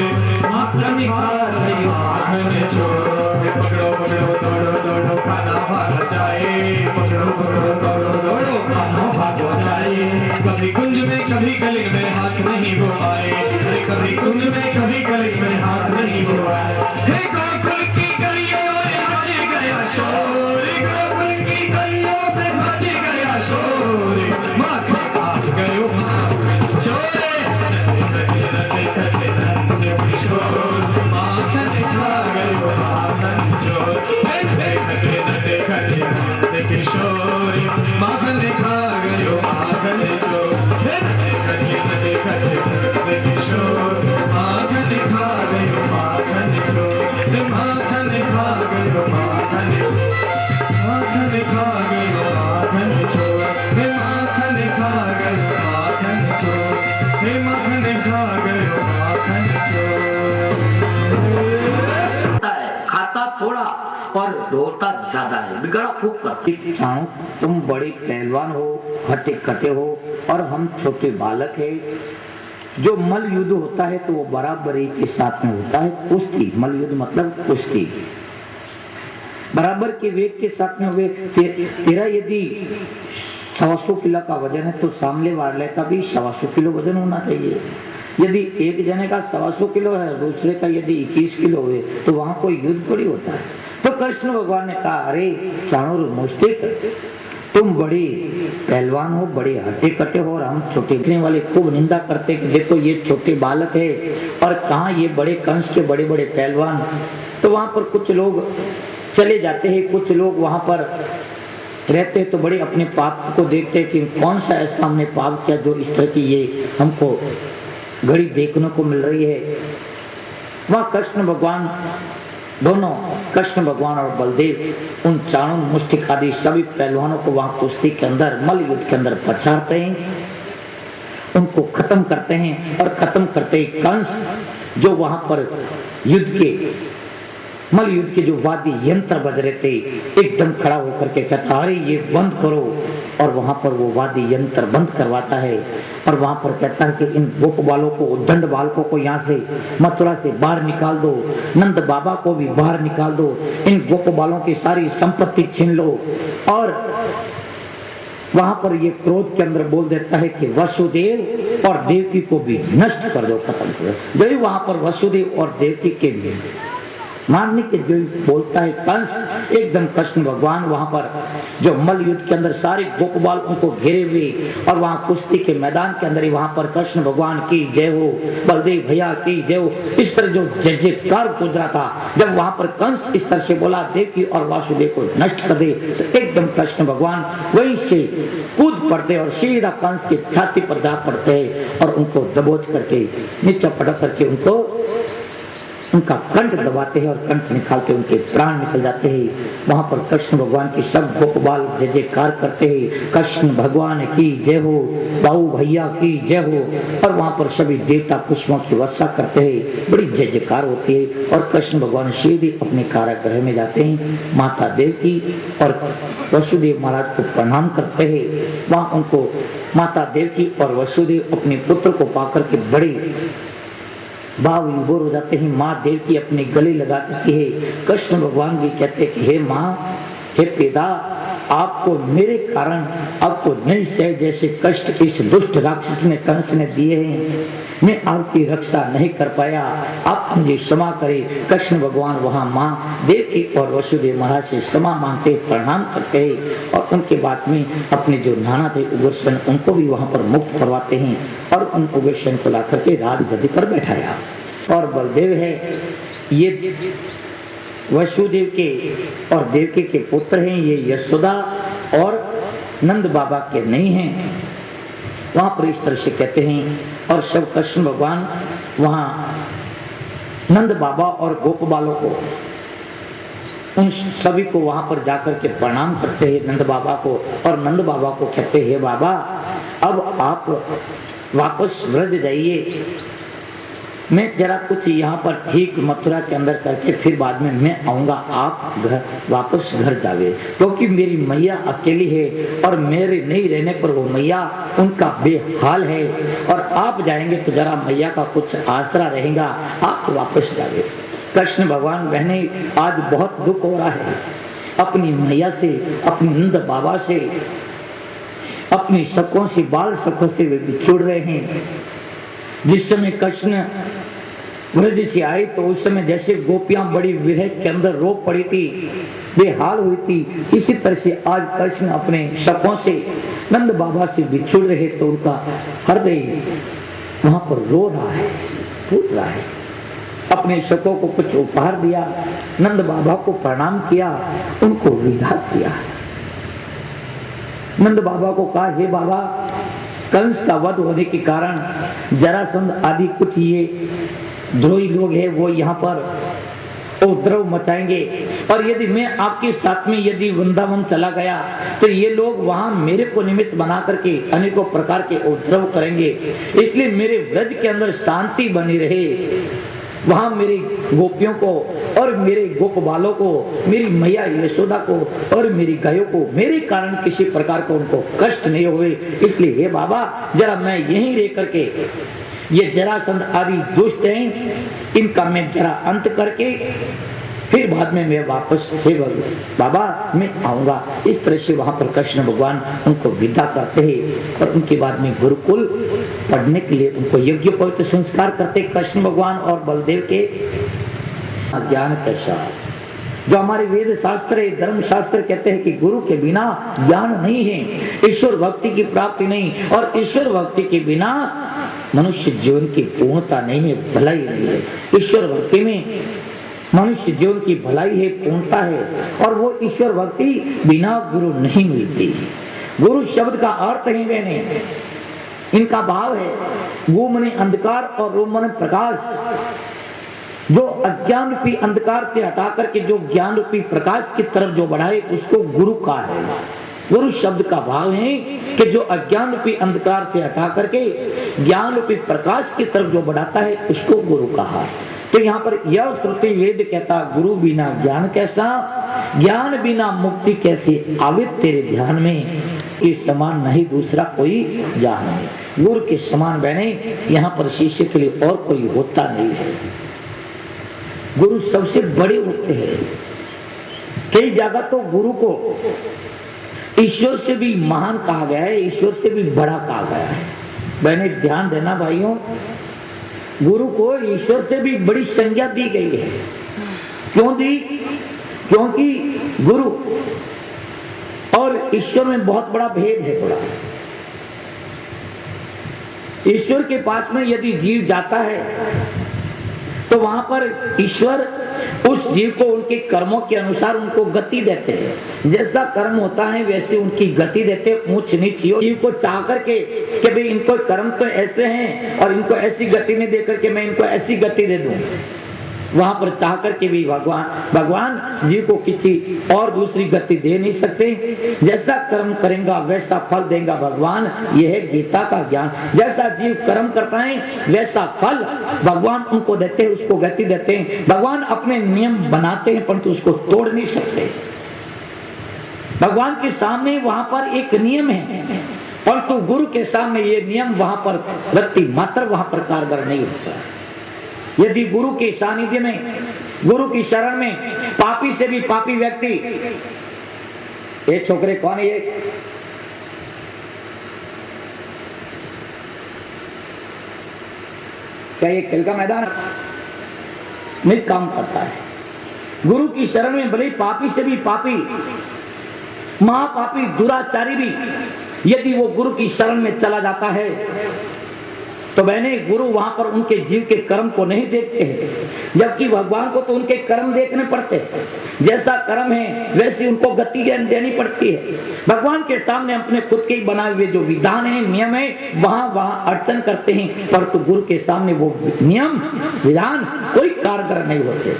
S1: माखन खा गयो माखन चोर। पकड़ो पकड़ो दौड़ो दौड़ो खाना भाग जाए, पकड़ो पकड़ो दौड़ो दौड़ो खाना भाग जाए। कभी कुंज में कभी गलिंग में हाथ नहीं वो आए, अरे कभी कुंज में कभी गलिंग में हाथ नहीं वो आए। हे गोकुल की गलियों में मच गया शोर, गोकुल की गलियों में मच गया शोर, माखन खा गयो माखन चोर। रटे रटे रटे नंद किशोर माखन खा गयो माखन चोर। रटे रटे रटे नंद किशोर माखन खा गयो माखन चोर। रटे रटे रटे नंद किशोर माखन खा गयो माखन चोर। माखन खा गयो माखन, माखन खा गयो माखन चोर। माखन खा गयो माखन चोर, माखन खा गयो माखन चोर।
S2: खाता थोड़ा और ढोता ज्यादा है, बिगड़ा खूब करते। तुम बड़े पहलवान हो, हटे कटे हो, और हम छोटे बालक है। जो मल युद्ध होता है तो वो बराबरी के साथ में होता है। कुश्ती, मल युद्ध मतलब कुश्ती, बराबर के वेग के साथ में हुए। तेरा यदि 125 किलो का वजन है तो सामने वाले का भी 125 किलो वजन होना चाहिए। यदि एक जने का 125 किलो है, दूसरे का यदि 21 किलो है, तो वहां कोई युद्ध थोड़ी होता है। तो कृष्ण भगवान ने कहा, अरे चाणूर मुष्टिक, तुम बड़े पहलवान हो, बड़े हटे कटे हो, और हम छोटे। देखने वाले खूब निंदा करते कि देखो ये छोटे बालक है और कहाँ ये बड़े कंस के बड़े बड़े पहलवान। तो वहां पर कुछ लोग चले जाते हैं, कुछ लोग वहां पर रहते तो बड़े अपने पाप को देखते कि कौन सा ऐसा हमने पाप किया जो इस तरह की ये हमको घड़ी देखने को मिल रही है। वहाँ कृष्ण भगवान दोनों, कृष्ण भगवान और बलदेव उन चाणूर मुष्टिक आदि सभी पहलवानों को वहाँ कुश्ती के अंदर, मल्ल युद्ध के अंदर पछाड़ते हैं, उनको खत्म करते हैं। और खत्म करते ही कंस जो वहां पर युद्ध के, मल्ल युद्ध के जो वाद्य यंत्र बज रहे थे, एकदम खड़ा होकर के कहता अरे ये बंद करो, और वहां पर वो वाद्य यंत्र बंद करवाता है। और वहां पर कहता है कि इन गोप बालों को, दंड बालकों को यहाँ से मथुरा से बाहर निकाल दो, नंद बाबा को भी बाहर निकाल दो, इन गोप बालों की सारी संपत्ति छीन लो। और वहां पर ये क्रोध के अंदर बोल देता है कि वसुदेव और देवकी को भी नष्ट कर दो, खत्म कर दो। जो वहां पर वसुदेव और देवकी के लिए मारने के जो बोलता है कंस, एकदम कृष्ण भगवान वहां पर जो मल्ल युद्ध के अंदर सारे गोपबाल उनको घेरे हुए, और वहां कुश्ती के मैदान के अंदर ही वहां पर कृष्ण भगवान की जय हो, बलदेव भैया की जय हो, इस तरह जो जय जयकार गुजरा था। जब वहां पर कंस इस तरह से बोला देवकी और वासुदेव को नष्ट कर दे, तो एकदम कृष्ण भगवान वहीं से कूद पड़ते और सीधा कंस की छाती पर जा पड़ते हैं और उनको दबोच करके नीचे पटक करके उनका कंठ दबाते हैं और कंठ निकालते उनके प्राण निकल जाते हैं। वहां पर कृष्ण भगवान की सब गोपबाल जय जयकार करते हैं, कृष्ण भगवान की जय हो, बाऊ भैया की जय हो। और वहां पर सभी देवता पुष्पों की वर्षा करते हैं, बड़ी जय जयकार होती है। और कृष्ण भगवान सीधे अपने कारागृह में जाते हैं, माता देवकी और वसुदेव महाराज को प्रणाम करते हैं। वहां उनको माता देवकी और वसुदेव अपने पुत्र को पाकर के बड़े भाव विभोर हो जाते हैं। माँ देवकी अपने गले लगा देती है। कृष्ण भगवान भी कहते हैं कि हे माँ, हे पिता, आपको मेरे कारण आपको नहीं सह जैसे कष्ट इस दुष्ट राक्षस ने, कंस ने दिए हैं, मैं आपकी रक्षा नहीं कर पाया, आप मुझे क्षमा करें। कृष्ण भगवान वहाँ माँ देवकी और वसुदेव महाराज से क्षमा मांगते, प्रणाम करते हैं। और उनके बाद में अपने जो नाना थे उग्रसेन, उनको भी वहाँ पर मुक्त करवाते हैं और उन उग्रसेन को ला करके राजगद्दी पर बैठाया। और बलदेव है, ये वसुदेव के और देवकी के पुत्र हैं, ये यशोदा और नंद बाबा के नहीं हैं। वहां पर इस तरह से कहते हैं। और सब कृष्ण भगवान वहां नंद बाबा और गोप बालों को, उन सभी को वहां पर जाकर के प्रणाम करते हैं नंद बाबा को। और नंद बाबा को कहते हैं बाबा, अब आप वापस व्रज जाइए, मैं जरा कुछ यहाँ पर ठीक मथुरा के अंदर करके फिर बाद में मैं आऊँगा, आप घर वापस घर जावे, क्योंकि मेरी मैया अकेली है और मेरे नहीं रहने पर वो मैया उनका बेहाल है, और आप जाएंगे तो जरा मैया का कुछ आसरा रहेगा, आप वापस जावे। कृष्ण भगवान बहने आज बहुत दुख हो रहा है, अपनी मैया से, अपनी नंद बाबा से, अपनी सखों से, बाल सखों से वे बिछुड़ रहे हैं। जिस समय कृष्ण ब्रज से आए तो उस समय जैसे गोपियां बड़ी विरह के अंदर रो पड़ी थी, बेहाल हुई थी, इसी तरह से आज कृष्ण अपने सखों से, नंद बाबा से बिछुड़ रहे तो उनका हृदय वहां पर रो रहा है, फूट रहा है। अपने सखों को कुछ उपहार दिया, नंद बाबा को प्रणाम किया, उनको विदा किया। नंद बाबा को कहा, हे बाबा, कंस का वध होने के कारण जरासंध आदि कुछ ये द्रोही लोग हैं, वो यहाँ पर उपद्रव मचाएंगे, और यदि मैं आपके साथ में यदि वृंदावन चला गया तो ये लोग वहां मेरे को निमित्त बना करके अनेकों प्रकार के उपद्रव करेंगे। इसलिए मेरे व्रज के अंदर शांति बनी रहे, वहां मेरी गोपियों को और मेरे गोप बालों को, मेरी मैया यशोदा को और मेरी गायों को मेरे कारण किसी प्रकार को उनको कष्ट नहीं हुए। इसलिए हे बाबा, जरा मैं यहीं रह करके ये जरासंध आदि दुष्ट हैं, इनका मैं जरा अंत करके फिर बाद में मैं वापस, हे बाबा मैं आऊंगा। इस तरह से वहां पर कृष्ण भगवान उनको विदा करते हैं और उनके बाद में गुरुकुल पढ़ने के लिए उनको यज्ञ पवित्र संस्कार करते कृष्ण भगवान और बलदेव के ज्ञान के साथ। जो हमारे वेद शास्त्र, धर्म शास्त्र कहते हैं कि गुरु के बिना ज्ञान नहीं है, ईश्वर भक्ति की प्राप्ति नहीं, और ईश्वर भक्ति के बिना मनुष्य जीवन की पूर्णता नहीं है, भलाई नहीं है। ईश्वर भक्ति में मनुष्य जीवन की भलाई है, पूर्णता है, और वो ईश्वर भक्ति बिना गुरु नहीं मिलती। गुरु शब्द का अर्थ ही मैंने इनका भाव है, वो मने अंधकार और रो मने प्रकाश। जो अज्ञान रूपी अंधकार से हटा करके जो ज्ञान रूपी प्रकाश की तरफ जो बढ़ाए उसको गुरु का है। गुरु शब्द का भाव है कि जो अज्ञान रूपी अंधकार से हटा करके ज्ञान रूपी प्रकाश की तरफ जो बढ़ाता है उसको गुरु कहा। तो यहाँ पर यह श्रुति वेद कहता, गुरु बिना ज्ञान कैसा, ज्ञान बिना मुक्ति कैसे आवे तेरे ध्यान में, इस समान नहीं दूसरा कोई जान नहीं। गुरु के समान बहने यहाँ पर शिष्य के लिए और कोई होता नहीं है। गुरु सबसे बड़े होते हैं। कई जगह तो गुरु को ईश्वर से भी महान कहा गया है, ईश्वर से भी बड़ा कहा गया है। बहने ध्यान देना भाइयों, गुरु को ईश्वर से भी बड़ी संज्ञा दी गई है। क्यों दी? क्योंकि गुरु और ईश्वर में बहुत बड़ा भेद है। थोड़ा ईश्वर के पास में यदि जीव जाता है तो वहां पर ईश्वर उस जीव को उनके कर्मों के अनुसार उनको गति देते हैं। जैसा कर्म होता है वैसे उनकी गति देते हैं। ऊंच नीच जीव को चाह करके कि भाई इनको कर्म तो ऐसे हैं और इनको ऐसी गति नहीं दे करके मैं इनको ऐसी गति दे दूं, वहां पर चाह करके भी भगवान जीव को किसी और दूसरी गति दे नहीं सकते। जैसा कर्म करेगा वैसा फल देगा भगवान, यह है गीता का ज्ञान। जैसा जीव कर्म करता है वैसा फल भगवान उनको देते हैं, उसको गति देते हैं। भगवान अपने नियम बनाते हैं परंतु उसको तोड़ नहीं सकते। भगवान के सामने वहां पर एक नियम है परंतु गुरु के सामने ये नियम वहां पर रत्ती मात्र वहां पर कारगर नहीं होता। यदि गुरु के सानिध्य में, गुरु की शरण में पापी से भी पापी व्यक्ति, ये छोकरे कौन है, ये क्या ये खेल का मैदान में काम करता है। गुरु की शरण में भले पापी से भी पापी, महापापी दुराचारी भी यदि वो गुरु की शरण में चला जाता है तो बहने गुरु वहां पर उनके जीव के कर्म को नहीं देखते हैं, जबकि भगवान को तो उनके कर्म देखने पड़ते हैं। जैसा कर्म है वैसी उनको गति देनी पड़ती है। भगवान के सामने अपने खुद के बनाए हुए जो विधान है, नियम है, वहां अर्चन करते हैं, परंतु गुरु के सामने वो नियम विधान कोई कारगर नहीं होते।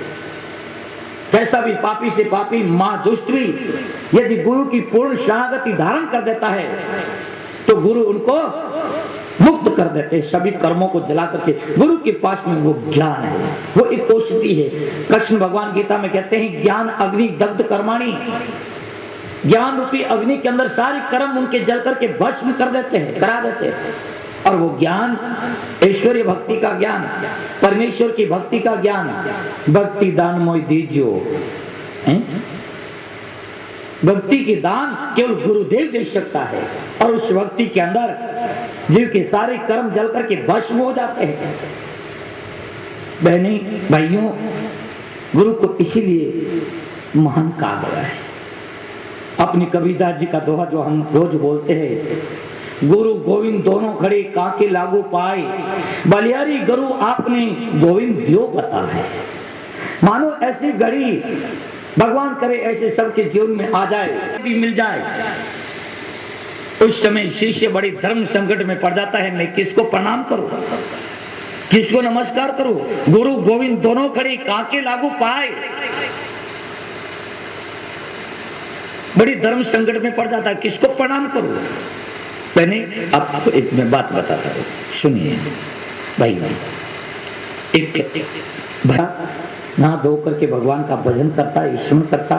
S2: कैसा भी पापी से पापी, मां दुष्ट भी यदि गुरु की पूर्ण शरणागति धारण कर देता है तो गुरु उनको मुक्त कर देते हैं सभी कर्मों को जला करके। गुरु के पास में वो ज्ञान है, वो एक औषधि है। कृष्ण भगवान गीता में कहते हैं ज्ञान अग्नि दग्ध कर्माणि, ज्ञान रूपी अग्नि के अंदर सारे कर्म उनके जल करके भस्म कर देते हैं, करा देते हैं। और वो ज्ञान ऐश्वर्य भक्ति का ज्ञान, परमेश्वर की भक्ति का ज्ञान, भक्ति दान मोय दीजियो, भक्ति के दान केवल गुरुदेव दे सकता है। और उस भक्ति के अंदर जीव के सारे कर्म जल करके भस्म हो जाते हैं। बहने भाइयों, गुरु को इसीलिए महान कहा गया है। अपनी कबीरदास जी का दोहा जो हम रोज बोलते हैं, गुरु गोविंद दोनों खड़े काके लागू पाए, बलिहारी गुरु आपने गोविंद दियो बता है। मानो ऐसी घड़ी भगवान करे ऐसे सबके जीवन में आ जाए, यदि मिल जाए, उस समय शिष्य बड़ी धर्म संकट में पड़ जाता है। मैं किसको प्रणाम करूं, किसको नमस्कार करूं? गुरु गोविंद दोनों खड़े काके लागू पाए, बड़ी धर्म संकट में पड़ जाता है, किसको प्रणाम करूं? मैंने आपको एक मैं बात बताता हूं, सुनिए भाई। एक भरा नहा धो करके भगवान का भजन करता, स्मरण करता,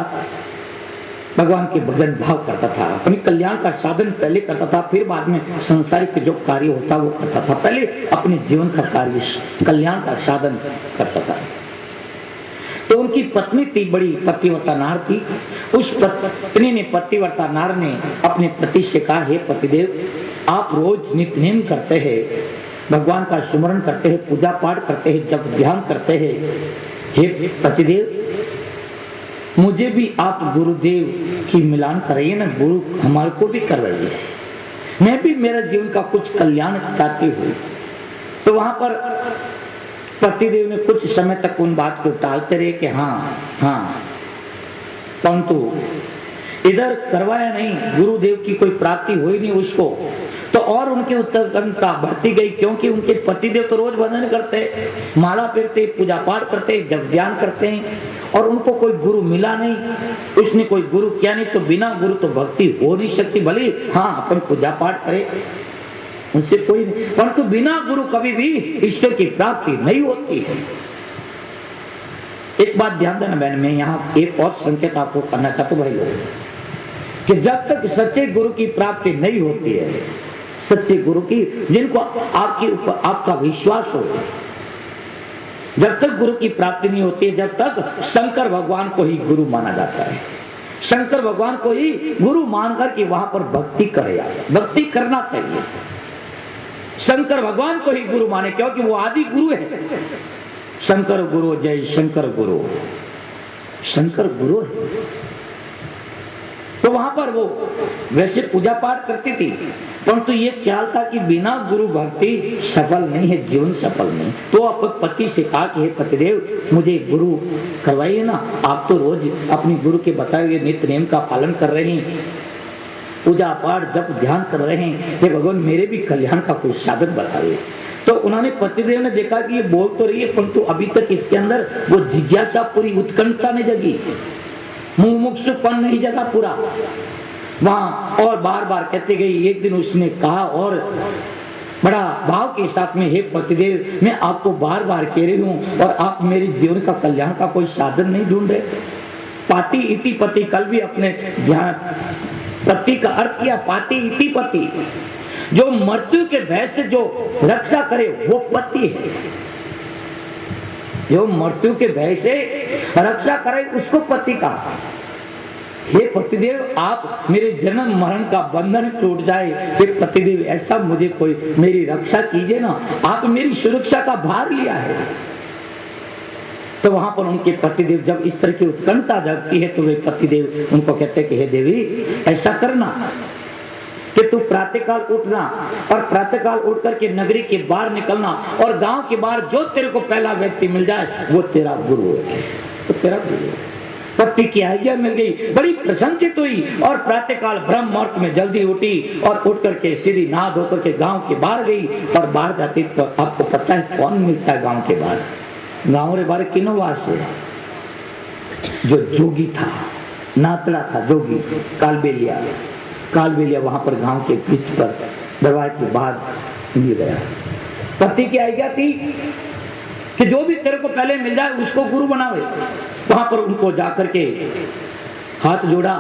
S2: भगवान के भजन भाव करता था, अपने कल्याण का साधन पहले करता था, फिर बाद में संसारिक जो कार्य होता वो करता था। पहले अपने जीवन का कार्य कल्याण का साधन करता था। तो उनकी पत्नी थी, बड़ी पतिव्रता नार थी। उस पत्नी ने, पतिव्रता नार ने अपने पति से कहा, हे पतिदेव, आप रोज नित्य नेम करते हैं, भगवान का स्मरण करते हैं, पूजा पाठ करते हैं, जब ध्यान करते हैं, हे पतिदेव, मुझे भी आप गुरुदेव की मिलान कराइए ना, गुरु हमारे को भी करवाइए, मैं भी मेरा जीवन का कुछ कल्याण चाहती हूँ। तो वहां पर पतिदेव ने कुछ समय तक उन बात को टालते रहे कि हाँ हाँ, परंतु इधर करवाया नहीं, गुरुदेव की कोई प्राप्ति हुई नहीं उसको, तो और उनकी उत्तरता बढ़ती गई, क्योंकि उनके पतिदेव तो रोज भजन करते, माला फेरते, पूजा पाठ करते, जब ध्यान करते हैं, और उनको कोई गुरु मिला नहीं, उसने कोई गुरु किया नहीं, तो बिना गुरु तो भक्ति हो नहीं सकती। भले हाँ अपन पूजा पाठ करें, उनसे कोई नहीं, परंतु बिना गुरु कभी भी ईश्वर की प्राप्ति नहीं होती है। एक बात ध्यान देना बहन, मैं यहाँ एक और संकेत आपको करना चाहता हूँ भाई लोग, कि जब तक सच्चे गुरु की प्राप्ति नहीं होती है, सच्चे गुरु की, जिनको आपके ऊपर आपका विश्वास हो, जब तक गुरु की प्राप्ति नहीं होती है, जब तक शंकर भगवान को ही गुरु माना जाता है, शंकर भगवान को ही गुरु मानकर के वहां पर भक्ति करे, भक्ति करना चाहिए, शंकर भगवान को ही गुरु माने, क्योंकि वो आदि गुरु है। शंकर गुरु, जय शंकर गुरु, शंकर गुरु है। तो वहां पर वो वैसे पूजा पाठ करती थी, परंतु ये ख्याल था कि बिना गुरु भक्ति सफल नहीं है, जीवन सफल नहीं। तो अपने पति से कहा कि हे पतिदेव, मुझे गुरु करवाइए ना, आप तो रोज अपनी गुरु के बताए हुए नित्य नियम का पालन कर रहे हैं, पूजा पाठ जब ध्यान कर रहे हैं, हे भगवान मेरे भी कल्याण का कोई साधन बताइए। तो उन्होंने पतिदेव ने देखा कि ये बोल तो रही है, परंतु अभी तक इसके अंदर वो जिज्ञासा पूरी, उत्कंठा नहीं जगी, मुमुक्षुपन नहीं जगा पूरा वहां, और बार बार कहते गई। एक दिन उसने कहा और बड़ा भाव के साथ में, हे पतिदेव, मैं आपको बार बार कह रही हूँ और आप मेरे जीवन का कल्याण का कोई साधन नहीं ढूंढ रहे। पाति इति पति, कल भी अपने ध्यान पति का अर्थ किया, पाति इति पति, जो मृत्यु के भय से जो रक्षा करे वो पति है, जो मृत्यु के भय से रक्षा करे उसको पति का। हे पतिदेव, आप मेरे जन्म मरण का बंधन टूट जाए, हे पतिदेव ऐसा मुझे कोई मेरी रक्षा कीजिए ना, आप मेरी सुरक्षा का भार लिया है। तो वहां पर उनके पतिदेव जब इस तरह की उत्कंठा जगती है, तो वे पतिदेव उनको कहते कि हे देवी, ऐसा करना कि तू प्रातःकाल उठना और प्रातःकाल उठ करके नगरी के बाहर निकलना, और गांव के बाहर जो तेरे को पहला व्यक्ति मिल जाए वो तेरा गुरु है, तो तेरा गुरु है। पति की आज्ञा मिल गई, बड़ी प्रसन्नचित हुई, और प्रातःकाल ब्रह्म मुहूर्त में जल्दी उठी और उठ करके सीधी नहा धो करके गांव के बाहर गई। और बाहर जाती तो आपको पता है कौन मिलता है गांव के बाहर? गांव के बाहर किनो वास है? जो जोगी था, नातड़ा था, जोगी कालबेलिया वहां पर गांव के बीच पर दरवाजे के बाहर मिल गया। पति की आज्ञा थी कि जो भी तेरे को पहले मिल जाए उसको गुरु बनावे। वहां पर उनको जाकर के हाथ जोड़ा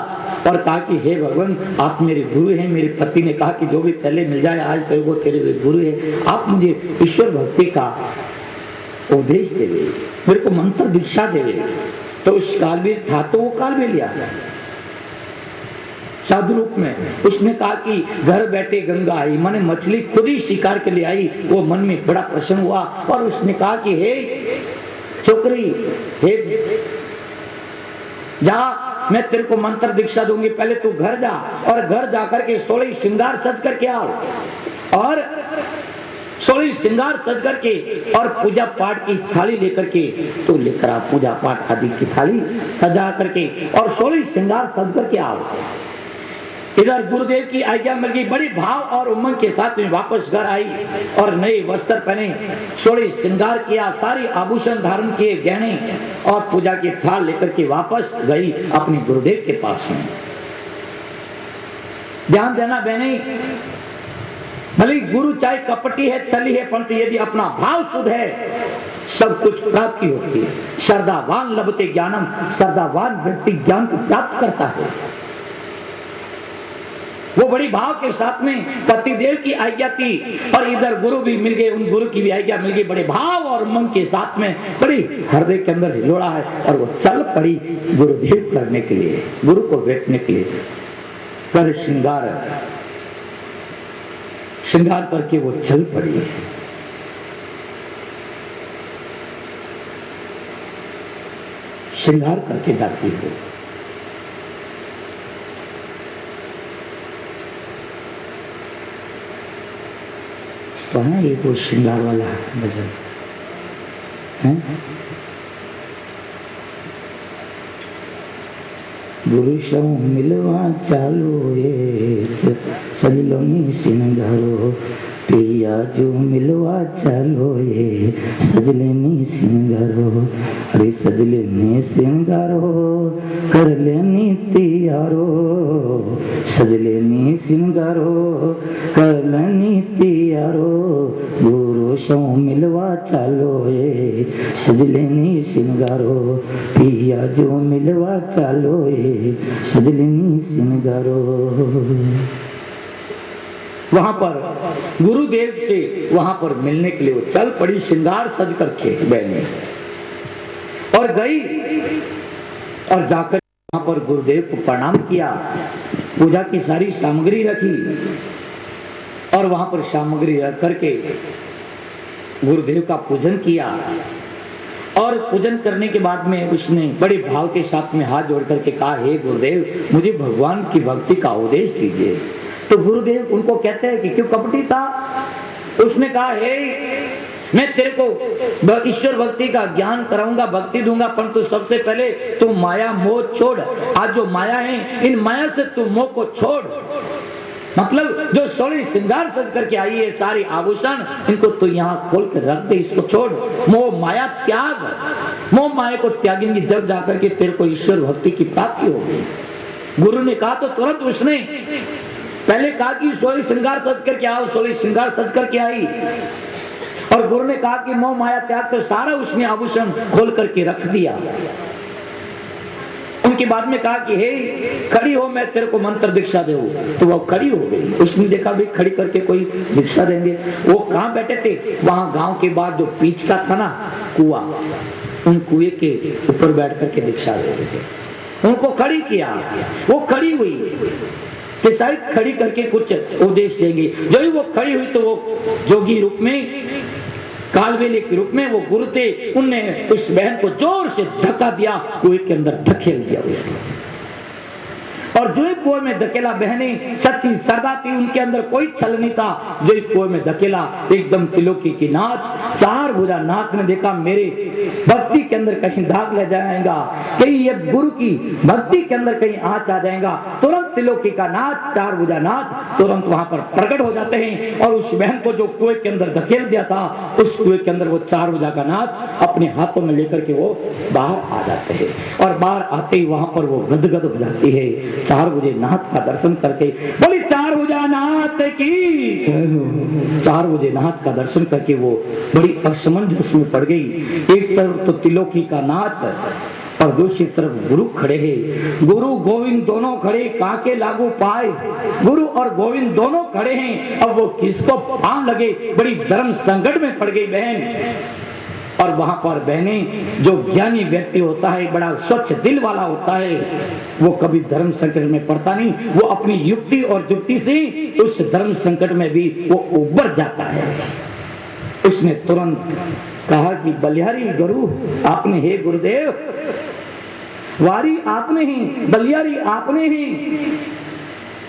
S2: और कहा कि हे भगवान, आप मेरे गुरु हैं। मेरे पति ने कहा कि जो भी पहले मिल जाए आज तेरे को, तेरे गुरु है, आप मुझे ईश्वर भक्ति का उपदेश देवे, मेरे को मंत्र दीक्षा देवे। तो उस कालबेल था, तो वो कालबेलिया साधु रूप में, उसने कहा कि घर बैठे गंगा आई, माने मछली खुद ही शिकार के लिए आई। वो मन में बड़ा प्रसन्न हुआ और उसने कहा कि हे छोकरी, हे जा, मैं तेरे को मंत्र दीक्षा दूंगी, पहले तू घर जा और घर जाकर के 16 श्रृंगार सज करके आओ, और 16 श्रृंगार सज करके और पूजा पाठ की थाली लेकर के तो लेकर आ, पूजा पाठ आदि की थाली सजा करके और 16 श्रृंगार सज करके आओ। इधर गुरुदेव की आज्ञा मिल गई, बड़ी भाव और उमंग के साथ में वापस घर आई और नए वस्त्र पहने, 16 श्रृंगार किया, सारे आभूषण धारण किए, गहने और पूजा की थाल लेकर के वापस गई अपने गुरुदेव के पास में। ध्यान देना बहने, भले गुरु चाहे कपटी है, चली है, परंतु यदि अपना भाव शुद्ध है सब कुछ प्राप्ति होती है। श्रद्धावान लभते ज्ञानम, श्रद्धावान व्यक्ति ज्ञान को प्राप्त करता है। वो बड़ी भाव के साथ में पतिदेव की आज्ञा थी और इधर गुरु भी मिल गए, उन गुरु की भी आज्ञा मिल गई, बड़े भाव और मन के साथ में बड़ी हृदय के अंदर हिलोड़ा है और वो चल पड़ी गुरुदेव करने के लिए, गुरु को बैठने के लिए। कर श्रृंगार करके वो चल पड़ी। श्रृंगार करके जाती हो, तो है ये वो श्रृंगार वाला भजन। हैं? गुरु सौ मिलवा चालो ये सजलोनी सिंगारो पिया जो मिलवा चालो ये सजलेनी सिंगारो अरे सजलेनी सिंगारो कर लेनी तियारो सजलेनी सिंगारो कर लेनी तियारो गुरु सौ मिलवा चालो ये सजलेनी सिंगारो पिया जो मिलवा चालो ये सजलेनी सिंगारो। वहां पर गुरुदेव से वहां पर मिलने के लिए वो चल पड़ी, श्रृंगार सज करके बहने और गई और जाकर वहां पर गुरुदेव को प्रणाम किया, पूजा की सारी सामग्री रखी और वहां पर सामग्री रख करके गुरुदेव का पूजन किया और पूजन करने के बाद में उसने बड़े भाव के साथ में हाथ जोड़ करके कहा, हे गुरुदेव मुझे भगवान की भक्ति का उपदेश दीजिए। तो गुरुदेव उनको कहते हैं कि क्यों कपटी था? उसने कहा, हे मैं तेरे को ईश्वर भक्ति का ज्ञान कराऊंगा, भक्ति दूंगा, परंतु सबसे पहले तू माया मोह छोड़। आज जो माया है इन माया से तू मोह को छोड़। मतलब जो सोली श्रृंगार सज करके आई है सारी आभूषण इनको तो यहाँ खोल कर रख दे, इसको छोड़। मोह माया त्याग, मोह माया को त्यागेंगे जब जाकर के तेरे को ईश्वर भक्ति की प्राप्ति होगी। गुरु ने कहा तो तुरंत उसने पहले कहा कि सोली श्रृंगार सज करके आओ, सोली श्रृंगार सज करके आई और गुरु ने कहा कि मोह माया त्याग, तो सारा उसने आभूषण खोल करके रख दिया। उनके बाद में कहा कि हे खड़ी हो, मैं तेरे को मंत्र दीक्षा दूं। तो वो खड़ी हो गई। उसने देखा भी खड़ी करके कोई दीक्षा देंगे। वो कहाँ बैठे थे? वहां गांव के बाद जो बीच का था ना कुआं, उन कुएं के ऊपर बैठ करके दीक्षा दे रहे थे। उनको खड़ी किया, वो खड़ी हुई कि शायद खड़ी करके कुछ उपदेश देंगे। जो ही वो खड़ी हुई तो वो जोगी रूप में, कालबेली के रूप में वो गुरु थे, उनने उस बहन को जोर से धक्का दिया, कुएं के अंदर धकेल दिया उसको। और जो ही कुएं में धकेला, बहने सच्ची श्रद्धा थी, उनके अंदर कोई छल नहीं था। जो ही कुएं में धकेला एकदम तिलोकी की नाथ, चार भुजा नाथ ने देखा मेरे भक्ति के अंदर कहीं दाग लग जाएगा, कहीं ये गुरु की भक्ति के अंदर कहीं आँच आ जाएगा। तुरंत तिलोकी का नाथ, चार भुजा नाथ तुरंत वहां पर प्रकट हो जाते हैं और उस बहन को जो कुएं के अंदर धकेल दिया था, उस कुएं के अंदर वो चार भुजा का नाथ अपने हाथों में लेकर के वो बाहर आ जाते हैं। और बाहर आते ही वहां पर वो गदगद हो जाती है। चार भुजे नाथ का दर्शन करके बोली चार भुजा नाथ की, चार भुजे नाथ का दर्शन करके वो बड़ी असमंजस में पड़ गई। एक तरफ तो तिलोकी का नाथ और दूसरी तरफ गुरु खड़े हैं। गुरु गोविंद दोनों खड़े, काके लागू पाए, गुरु और गोविंद दोनों खड़े हैं। अब वो किसको पाम लगे, बड़ी धर्म संकट में पड़ गई बहन। और वहां पर बहने जो ज्ञानी व्यक्ति होता है, बड़ा स्वच्छ दिल वाला होता है, वो कभी धर्म संकट में पड़ता नहीं। वो अपनी युक्ति और युक्ति से उस धर्म संकट में भी वो उबर जाता है। उसने तुरंत कहा कि बलिहारी गुरु आपने, हे गुरुदेव वारी आपने ही, बलिहारी आपने ही,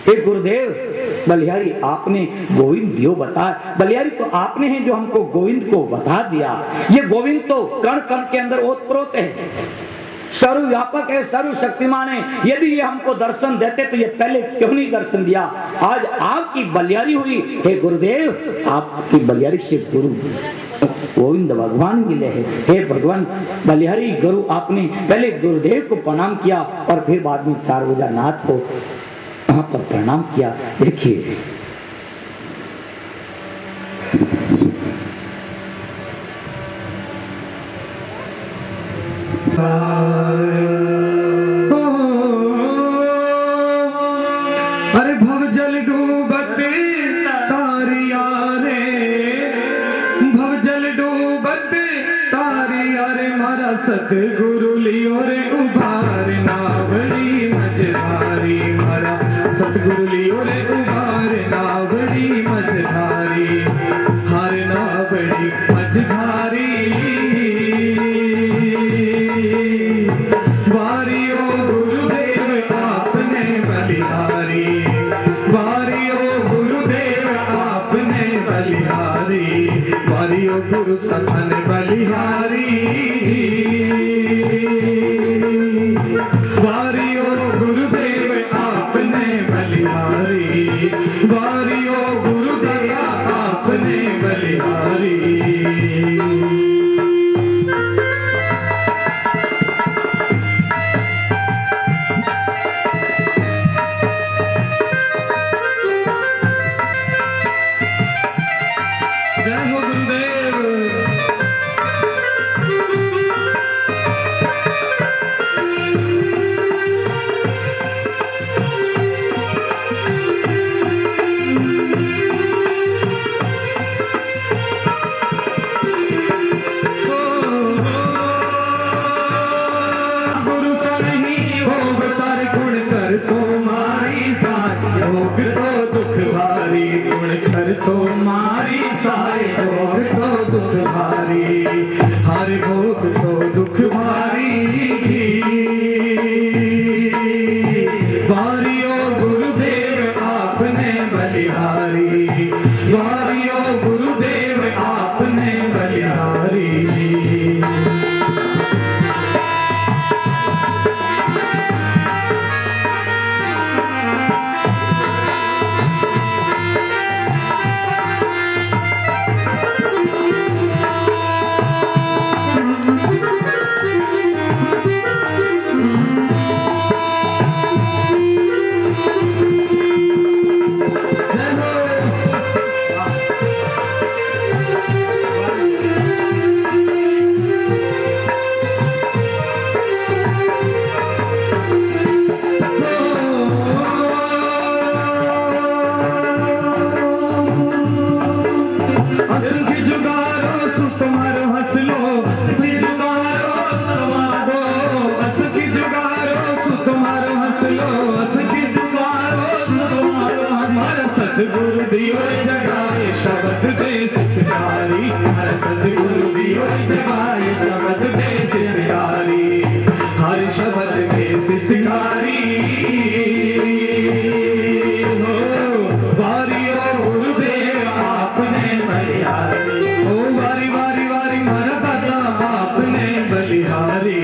S2: हे गुरुदेव बलिहारी आपने गोविंद दियो बताया। बलिहारी तो आपने हैं जो हमको गोविंद को बता दिया। ये गोविंद तो कण कण के अंदर ओतप्रोत है, सर्वव्यापक है, सर्वशक्तिमान है। यदि ये हमको दर्शन देते तो ये पहले क्यों नहीं दर्शन दिया। आज आपकी बलिहारी हुई, हे गुरुदेव आपकी बलिहारी से गुरु गोविंद भगवान मिले हैं। हे भगवान बलिहारी गुरु आपने पहले गुरुदेव को प्रणाम किया और फिर बाद में चार भुजा नाथ को वहां पर प्रणाम किया। देखिए
S1: अरे भव जल डूबत तारिया रे, भव जल डूबत तारिया रे, मारा सतगुरु लियो रे उबार नावड़ी मझधारी, मारा सतगुरु लियो रे उबार नावड़ी मझधारी, हार नावड़ी मझधारी। वारियो गुरुदेव आपने बलिहारी, वारियो गुरुदेव आपने बलिहारी, वारियो गुरु सखन बलिहारी। तुम्हारी सारे भोग तो दुख भारी, हर भोग तो दुख भारी जी। वारियो गुरुदेव आपने बलिहारी, वारियो गुरुदेव आपने बलिहारी। सतगुरु दियो जगाए शब्द दे सिसकारी, हर सतगुरु दियो जगाए शब्द दे सिसकारी, हर शब्द दे सिसकारी। हो वारियो गुरुदेव आपने बलिहारी, ओ वारी वारी वारी मारा दादा आपने बलिहारी।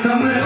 S1: कमर